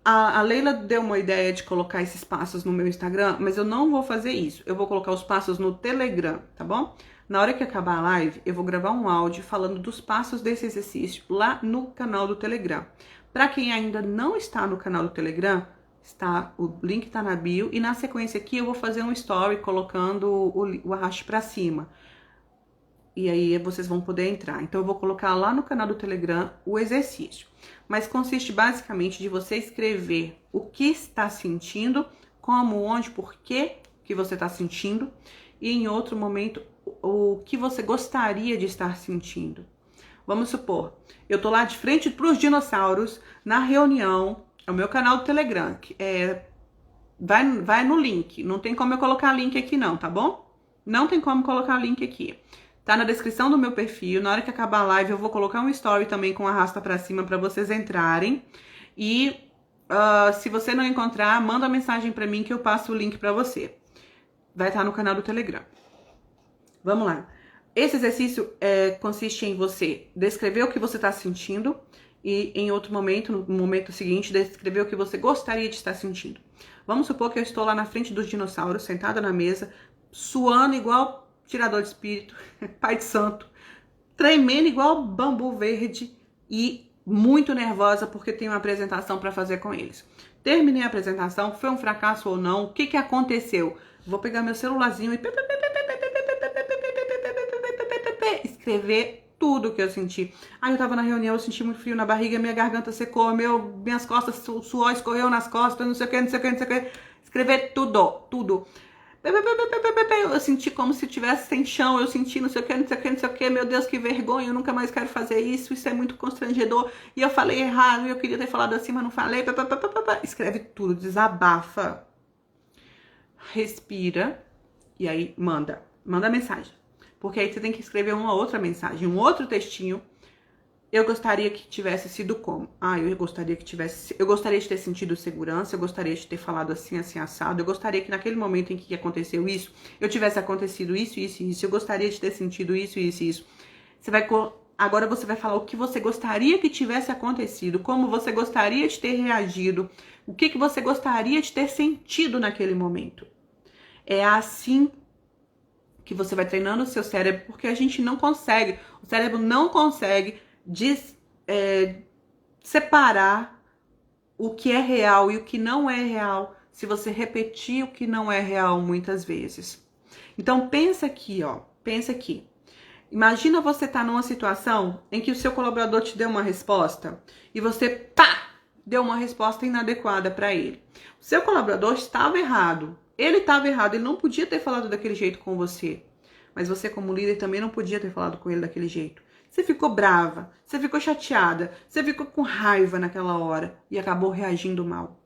A Leila deu uma ideia de colocar esses passos no meu Instagram, mas eu não vou fazer isso. Eu vou colocar os passos no Telegram, tá bom? Na hora que acabar a live, eu vou gravar um áudio falando dos passos desse exercício lá no canal do Telegram. Para quem ainda não está no canal do Telegram, o link tá na bio, e na sequência aqui eu vou fazer um story colocando o arraste pra cima. E aí vocês vão poder entrar. Então eu vou colocar lá no canal do Telegram o exercício. Mas consiste basicamente de você escrever o que está sentindo, como, onde, por que você está sentindo, e em outro momento o que você gostaria de estar sentindo. Vamos supor, eu tô lá de frente pros dinossauros na reunião, é o meu canal do Telegram, vai no link, não tem como eu colocar link aqui não, tá bom? Não tem como colocar link aqui. Tá na descrição do meu perfil, na hora que acabar a live eu vou colocar um story também com arrasta pra cima pra vocês entrarem. E se você não encontrar, manda uma mensagem pra mim que eu passo o link pra você. Vai estar no canal do Telegram. Vamos lá. Esse exercício consiste em você descrever o que você está sentindo e em outro momento, no momento seguinte, descrever o que você gostaria de estar sentindo. Vamos supor que eu estou lá na frente dos dinossauros, sentada na mesa, suando igual tirador de espírito, pai de santo, tremendo igual bambu verde e muito nervosa porque tenho uma apresentação para fazer com eles. Terminei a apresentação, foi um fracasso ou não, o que aconteceu? Vou pegar meu celularzinho e escrever tudo que eu senti. Aí eu tava na reunião, eu senti muito frio na barriga, minha garganta secou, minhas costas, o suor escorreu nas costas, não sei o que. Escrever tudo. Eu senti como se tivesse sem chão, eu senti não sei o que, meu Deus, que vergonha, eu nunca mais quero fazer isso é muito constrangedor, e eu falei errado, eu queria ter falado assim, mas não falei, escreve tudo, desabafa, respira, e aí manda a mensagem. Porque aí você tem que escrever uma outra mensagem, um outro textinho. Eu gostaria que tivesse sido como? Eu gostaria de ter sentido segurança, eu gostaria de ter falado assim, assim, assado. Eu gostaria que naquele momento em que aconteceu isso, eu tivesse acontecido isso. Eu gostaria de ter sentido isso. Agora você vai falar o que você gostaria que tivesse acontecido, como você gostaria de ter reagido, o que você gostaria de ter sentido naquele momento. É assim que você vai treinando o seu cérebro, porque a gente não consegue, o cérebro não consegue separar o que é real e o que não é real, se você repetir o que não é real muitas vezes. Então pensa aqui, pensa aqui. Imagina você estar numa situação em que o seu colaborador te deu uma resposta e você, deu uma resposta inadequada para ele. O seu colaborador estava errado. Ele estava errado, ele não podia ter falado daquele jeito com você. Mas você, como líder, também não podia ter falado com ele daquele jeito. Você ficou brava, você ficou chateada, você ficou com raiva naquela hora e acabou reagindo mal.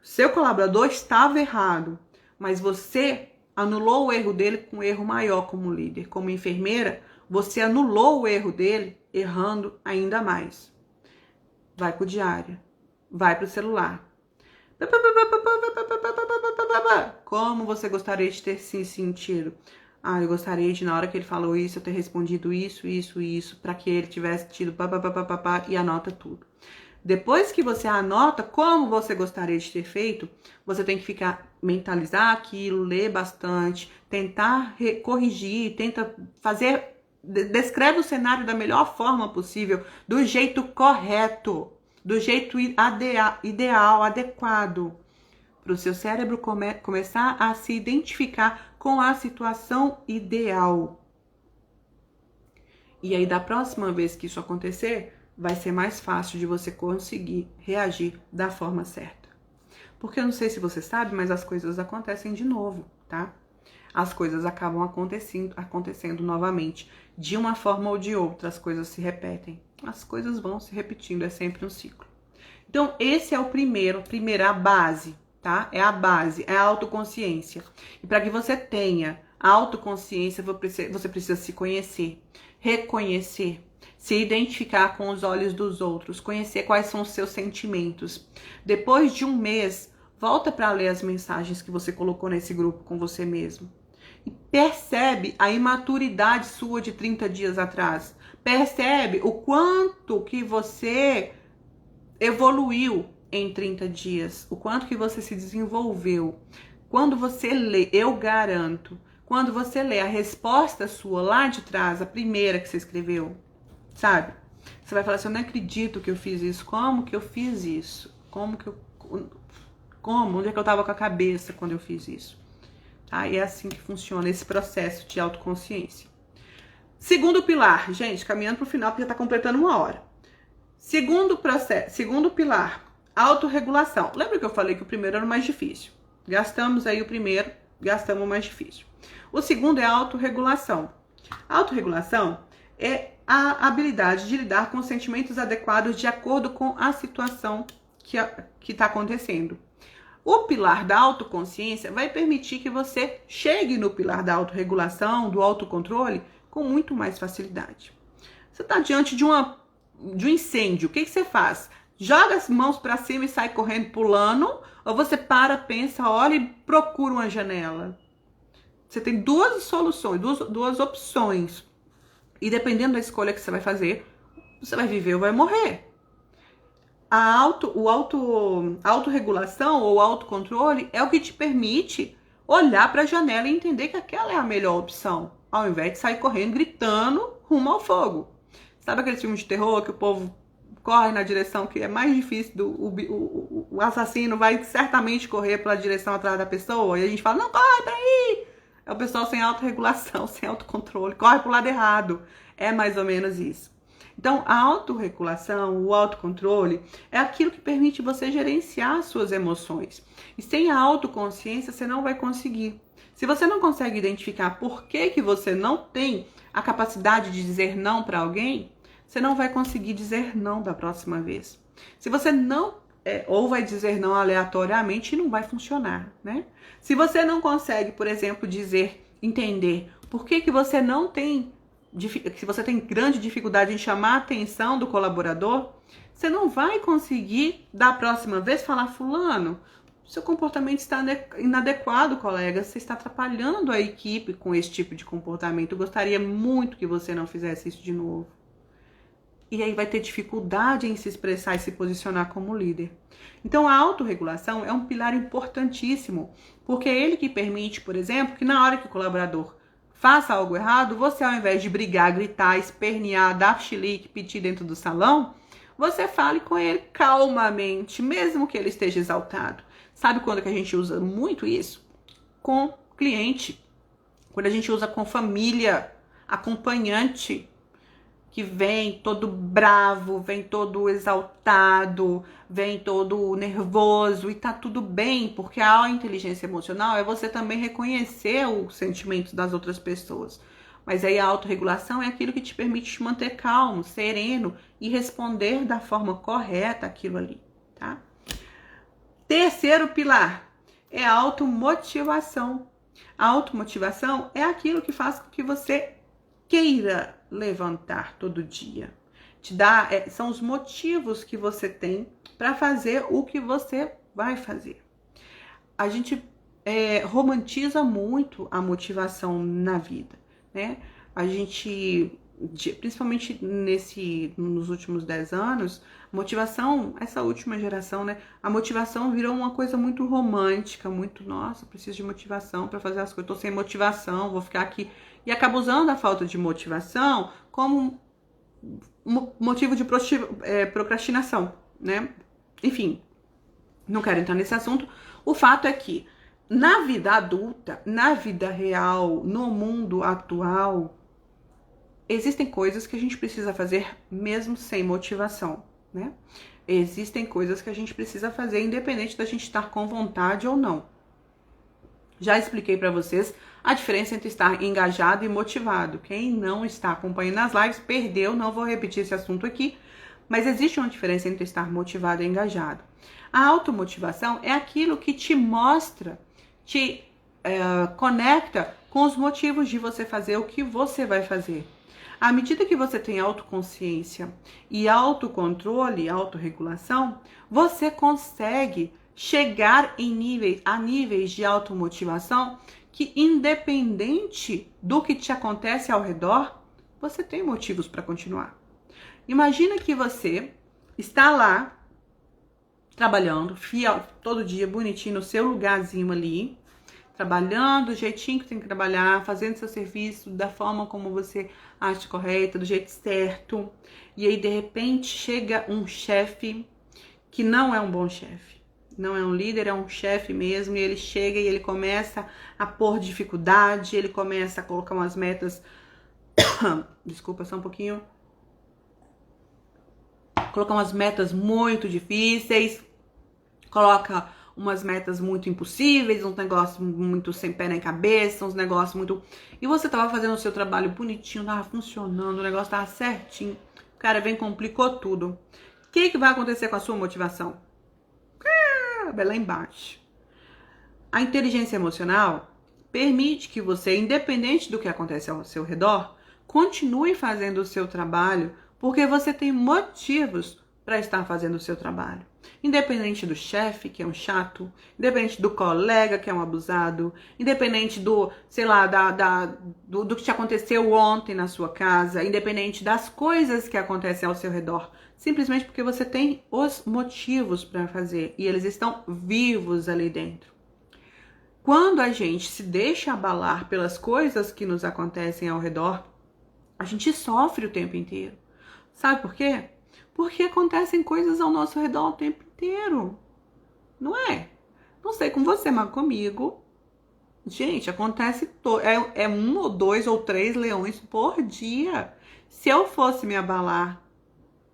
Seu colaborador estava errado, mas você anulou o erro dele com um erro maior como líder. Como enfermeira, você anulou o erro dele errando ainda mais. Vai pro diário, vai pro celular. Como você gostaria de ter se sentido? Eu gostaria de, na hora que ele falou isso, eu ter respondido isso, para que ele tivesse tido e anota tudo. Depois que você anota como você gostaria de ter feito, você tem que mentalizar aquilo, ler bastante, tentar corrigir, tenta fazer, descreve o cenário da melhor forma possível, do jeito correto, do jeito ideal, adequado, para o seu cérebro começar a se identificar com a situação ideal. E aí, da próxima vez que isso acontecer, vai ser mais fácil de você conseguir reagir da forma certa. Porque eu não sei se você sabe, mas as coisas acontecem de novo, tá? As coisas acabam acontecendo novamente. De uma forma ou de outra, as coisas se repetem. As coisas vão se repetindo, é sempre um ciclo. Então, esse é a primeira base, tá? É a base, é a autoconsciência. E para que você tenha autoconsciência, você precisa se conhecer, reconhecer, se identificar com os olhos dos outros, conhecer quais são os seus sentimentos. Depois de um mês, volta para ler as mensagens que você colocou nesse grupo com você mesmo. E percebe a imaturidade sua de 30 dias atrás. Percebe o quanto que você evoluiu em 30 dias, o quanto que você se desenvolveu. Quando você lê, eu garanto, quando você lê a resposta sua lá de trás, a primeira que você escreveu, sabe? Você vai falar assim, eu não acredito que eu fiz isso, como que eu fiz isso? Como que eu... Como? Onde é que eu estava com a cabeça quando eu fiz isso? Tá? E é assim que funciona esse processo de autoconsciência. Segundo pilar, gente, caminhando para o final, porque já está completando 1 hora. Segundo pilar, autorregulação. Lembra que eu falei que o primeiro era o mais difícil? Gastamos aí o primeiro, gastamos o mais difícil. O segundo é a autorregulação. A autorregulação é a habilidade de lidar com sentimentos adequados de acordo com a situação que está acontecendo. O pilar da autoconsciência vai permitir que você chegue no pilar da autorregulação, do autocontrole, com muito mais facilidade. Você está diante de um incêndio, o que você faz? Joga as mãos para cima e sai correndo, pulando, ou você para, pensa, olha e procura uma janela? Você tem duas soluções, duas opções. E dependendo da escolha que você vai fazer, você vai viver ou vai morrer. A autorregulação ou autocontrole é o que te permite olhar para a janela e entender que aquela é a melhor opção, ao invés de sair correndo, gritando rumo ao fogo. Sabe aquele filme de terror que o povo corre na direção que é mais difícil, o assassino vai certamente correr pela direção atrás da pessoa, e a gente fala, não, corre, peraí! É o pessoal sem autorregulação, sem autocontrole, corre pro lado errado. É mais ou menos isso. Então, a autorregulação, o autocontrole, é aquilo que permite você gerenciar as suas emoções. E sem a autoconsciência, você não vai conseguir. Se você não consegue identificar por que você não tem a capacidade de dizer não para alguém, você não vai conseguir dizer não da próxima vez. Se você não ou vai dizer não aleatoriamente e não vai funcionar, né? Se você não consegue, por exemplo, entender por que você não tem, se você tem grande dificuldade em chamar a atenção do colaborador, você não vai conseguir, da próxima vez, falar, fulano, seu comportamento está inadequado, colega, você está atrapalhando a equipe com esse tipo de comportamento, eu gostaria muito que você não fizesse isso de novo. E aí vai ter dificuldade em se expressar e se posicionar como líder. Então, a autorregulação é um pilar importantíssimo, porque é ele que permite, por exemplo, que na hora que o colaborador faça algo errado, você, ao invés de brigar, gritar, espernear, dar chilique, pedir dentro do salão, você fale com ele calmamente, mesmo que ele esteja exaltado. Sabe quando que a gente usa muito isso? Com cliente. Quando a gente usa com família, acompanhante, que vem todo bravo, vem todo exaltado, vem todo nervoso e tá tudo bem, porque a inteligência emocional é você também reconhecer os sentimentos das outras pessoas. Mas aí a autorregulação é aquilo que te permite te manter calmo, sereno e responder da forma correta aquilo ali, tá? Terceiro pilar é a automotivação. A automotivação é aquilo que faz com que você queira levantar todo dia. São os motivos que você tem para fazer o que você vai fazer. A gente romantiza muito a motivação na vida, né? A gente, principalmente nos últimos 10 anos, motivação, essa última geração, né? A motivação virou uma coisa muito romântica, muito, nossa, preciso de motivação para fazer as coisas, tô sem motivação, vou ficar aqui. E acaba usando a falta de motivação como motivo de procrastinação, né? Enfim, não quero entrar nesse assunto. O fato é que na vida adulta, na vida real, no mundo atual, existem coisas que a gente precisa fazer mesmo sem motivação, né? Existem coisas que a gente precisa fazer independente da gente estar com vontade ou não. Já expliquei para vocês a diferença entre estar engajado e motivado. Quem não está acompanhando as lives perdeu, não vou repetir esse assunto aqui, mas existe uma diferença entre estar motivado e engajado. A automotivação é aquilo que te mostra, te conecta com os motivos de você fazer o que você vai fazer. À medida que você tem autoconsciência e autocontrole, autorregulação, você consegue chegar a níveis de automotivação que, independente do que te acontece ao redor, você tem motivos para continuar. Imagina que você está lá trabalhando, fiel, todo dia, bonitinho, no seu lugarzinho ali, trabalhando do jeitinho que tem que trabalhar, fazendo seu serviço da forma como você acha correta, do jeito certo. E aí, de repente, chega um chefe que não é um bom chefe. Não é um líder, é um chefe mesmo, e ele chega e ele começa a pôr dificuldade, ele começa a colocar umas metas, desculpa, só um pouquinho, colocar umas metas muito difíceis, coloca umas metas muito impossíveis, um negócio muito sem pé nem cabeça, uns negócios muito... E você tava fazendo o seu trabalho bonitinho, tava funcionando, o negócio tava certinho, o cara vem e complicou tudo. O que vai acontecer com a sua motivação? Lá embaixo. A inteligência emocional permite que você, independente do que acontece ao seu redor, continue fazendo o seu trabalho, porque você tem motivos para estar fazendo o seu trabalho. Independente do chefe, que é um chato, independente do colega, que é um abusado, independente do, sei lá, do que te aconteceu ontem na sua casa, independente das coisas que acontecem ao seu redor, simplesmente porque você tem os motivos para fazer e eles estão vivos ali dentro. Quando a gente se deixa abalar pelas coisas que nos acontecem ao redor, a gente sofre o tempo inteiro. Sabe por quê? Porque acontecem coisas ao nosso redor o tempo inteiro. Não é? Não sei com você, mas comigo, gente, acontece é 1 ou 2 ou 3 leões por dia. Se eu fosse me abalar,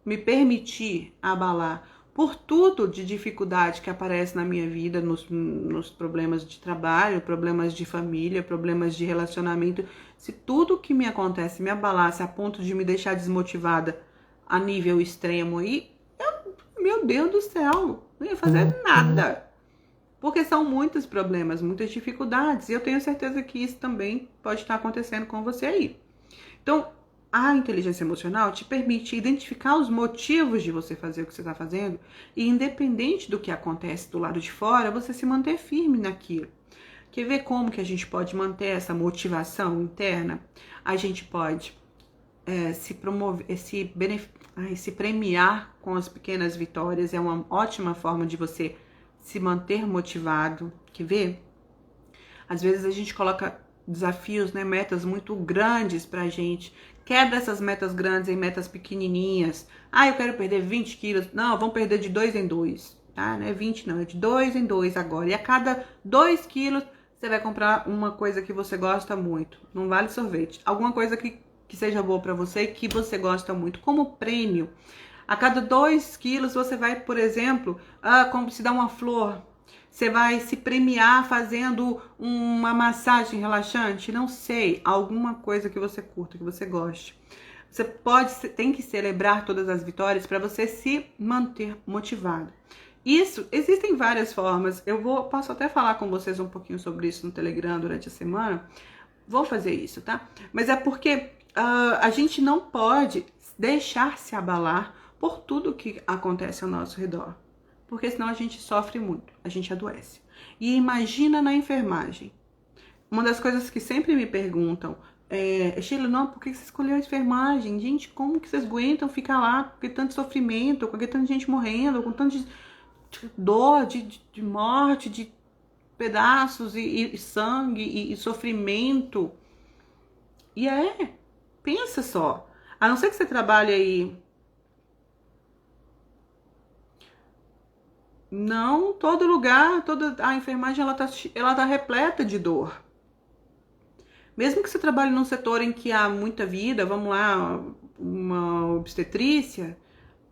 me permitir abalar por tudo de dificuldade que aparece na minha vida, nos problemas de trabalho, problemas de família, problemas de relacionamento, se tudo que me acontece me abalasse a ponto de me deixar desmotivada a nível extremo aí, meu Deus do céu, não ia fazer nada. Porque são muitos problemas, muitas dificuldades, e eu tenho certeza que isso também pode estar acontecendo com você aí. Então, a inteligência emocional te permite identificar os motivos de você fazer o que você está fazendo e, independente do que acontece do lado de fora, você se manter firme naquilo. Quer ver como que a gente pode manter essa motivação interna? A gente pode se promover, se premiar com as pequenas vitórias. É uma ótima forma de você se manter motivado. Quer ver? Às vezes a gente coloca desafios, né, metas muito grandes pra gente. Quebra essas metas grandes em metas pequenininhas. Eu quero perder 20 quilos. Não, vamos perder de 2 em 2, tá? Não é 20 não, é de 2 em 2 agora. E a cada 2 quilos você vai comprar uma coisa que você gosta muito. Não vale sorvete. Alguma coisa que seja boa pra você, que você gosta muito. Como prêmio, a cada 2 quilos você vai, por exemplo, como se dá uma flor. Você vai se premiar fazendo uma massagem relaxante? Não sei, alguma coisa que você curta, que você goste. Você tem que celebrar todas as vitórias para você se manter motivado. Isso, existem várias formas. Posso até falar com vocês um pouquinho sobre isso no Telegram durante a semana. Vou fazer isso, tá? Mas é porque a gente não pode deixar se abalar por tudo que acontece ao nosso redor. Porque senão a gente sofre muito, a gente adoece. E imagina na enfermagem. Uma das coisas que sempre me perguntam Sheila, não, por que você escolheu a enfermagem? Gente, como que vocês aguentam ficar lá com tanto sofrimento, com tanta gente morrendo, com tanta dor, de morte, de pedaços e sangue e sofrimento? E pensa só, a não ser que você trabalhe aí... Não, todo lugar, a enfermagem ela tá repleta de dor. Mesmo que você trabalhe num setor em que há muita vida, vamos lá, uma obstetrícia,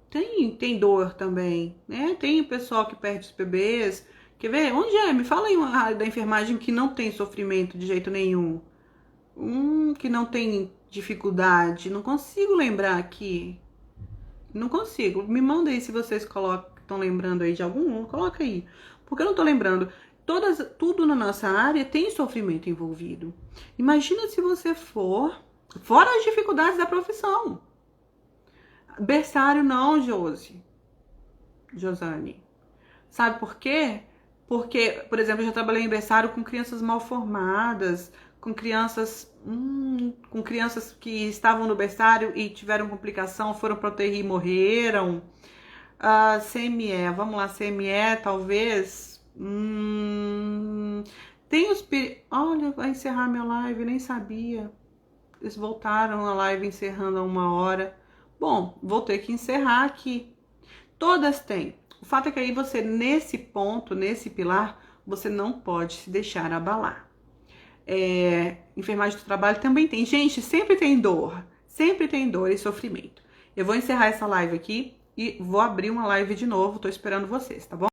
tem dor também, né? Tem o pessoal que perde os bebês. Quer ver? Onde é? Me fala aí uma área da enfermagem que não tem sofrimento de jeito nenhum. Que não tem dificuldade. Não consigo lembrar aqui. Não consigo. Me manda aí se vocês estão lembrando aí de algum, coloca aí. Porque eu não tô lembrando. Tudo na nossa área tem sofrimento envolvido. Imagina se você fora as dificuldades da profissão. Berçário não, Josane. Sabe por quê? Porque, por exemplo, eu já trabalhei em berçário com crianças mal formadas, com crianças que estavam no berçário e tiveram complicação, foram para UTI e morreram. CME, vamos lá, CME, talvez. Tem os... Olha, vai encerrar minha live, nem sabia. Eles voltaram a live encerrando a 1 hora. Bom, vou ter que encerrar aqui. Todas têm. O fato é que aí você, nesse ponto, nesse pilar, você não pode se deixar abalar. Enfermagem do trabalho também tem. Gente, sempre tem dor e sofrimento. Eu vou encerrar essa live aqui e vou abrir uma live de novo, tô esperando vocês, tá bom?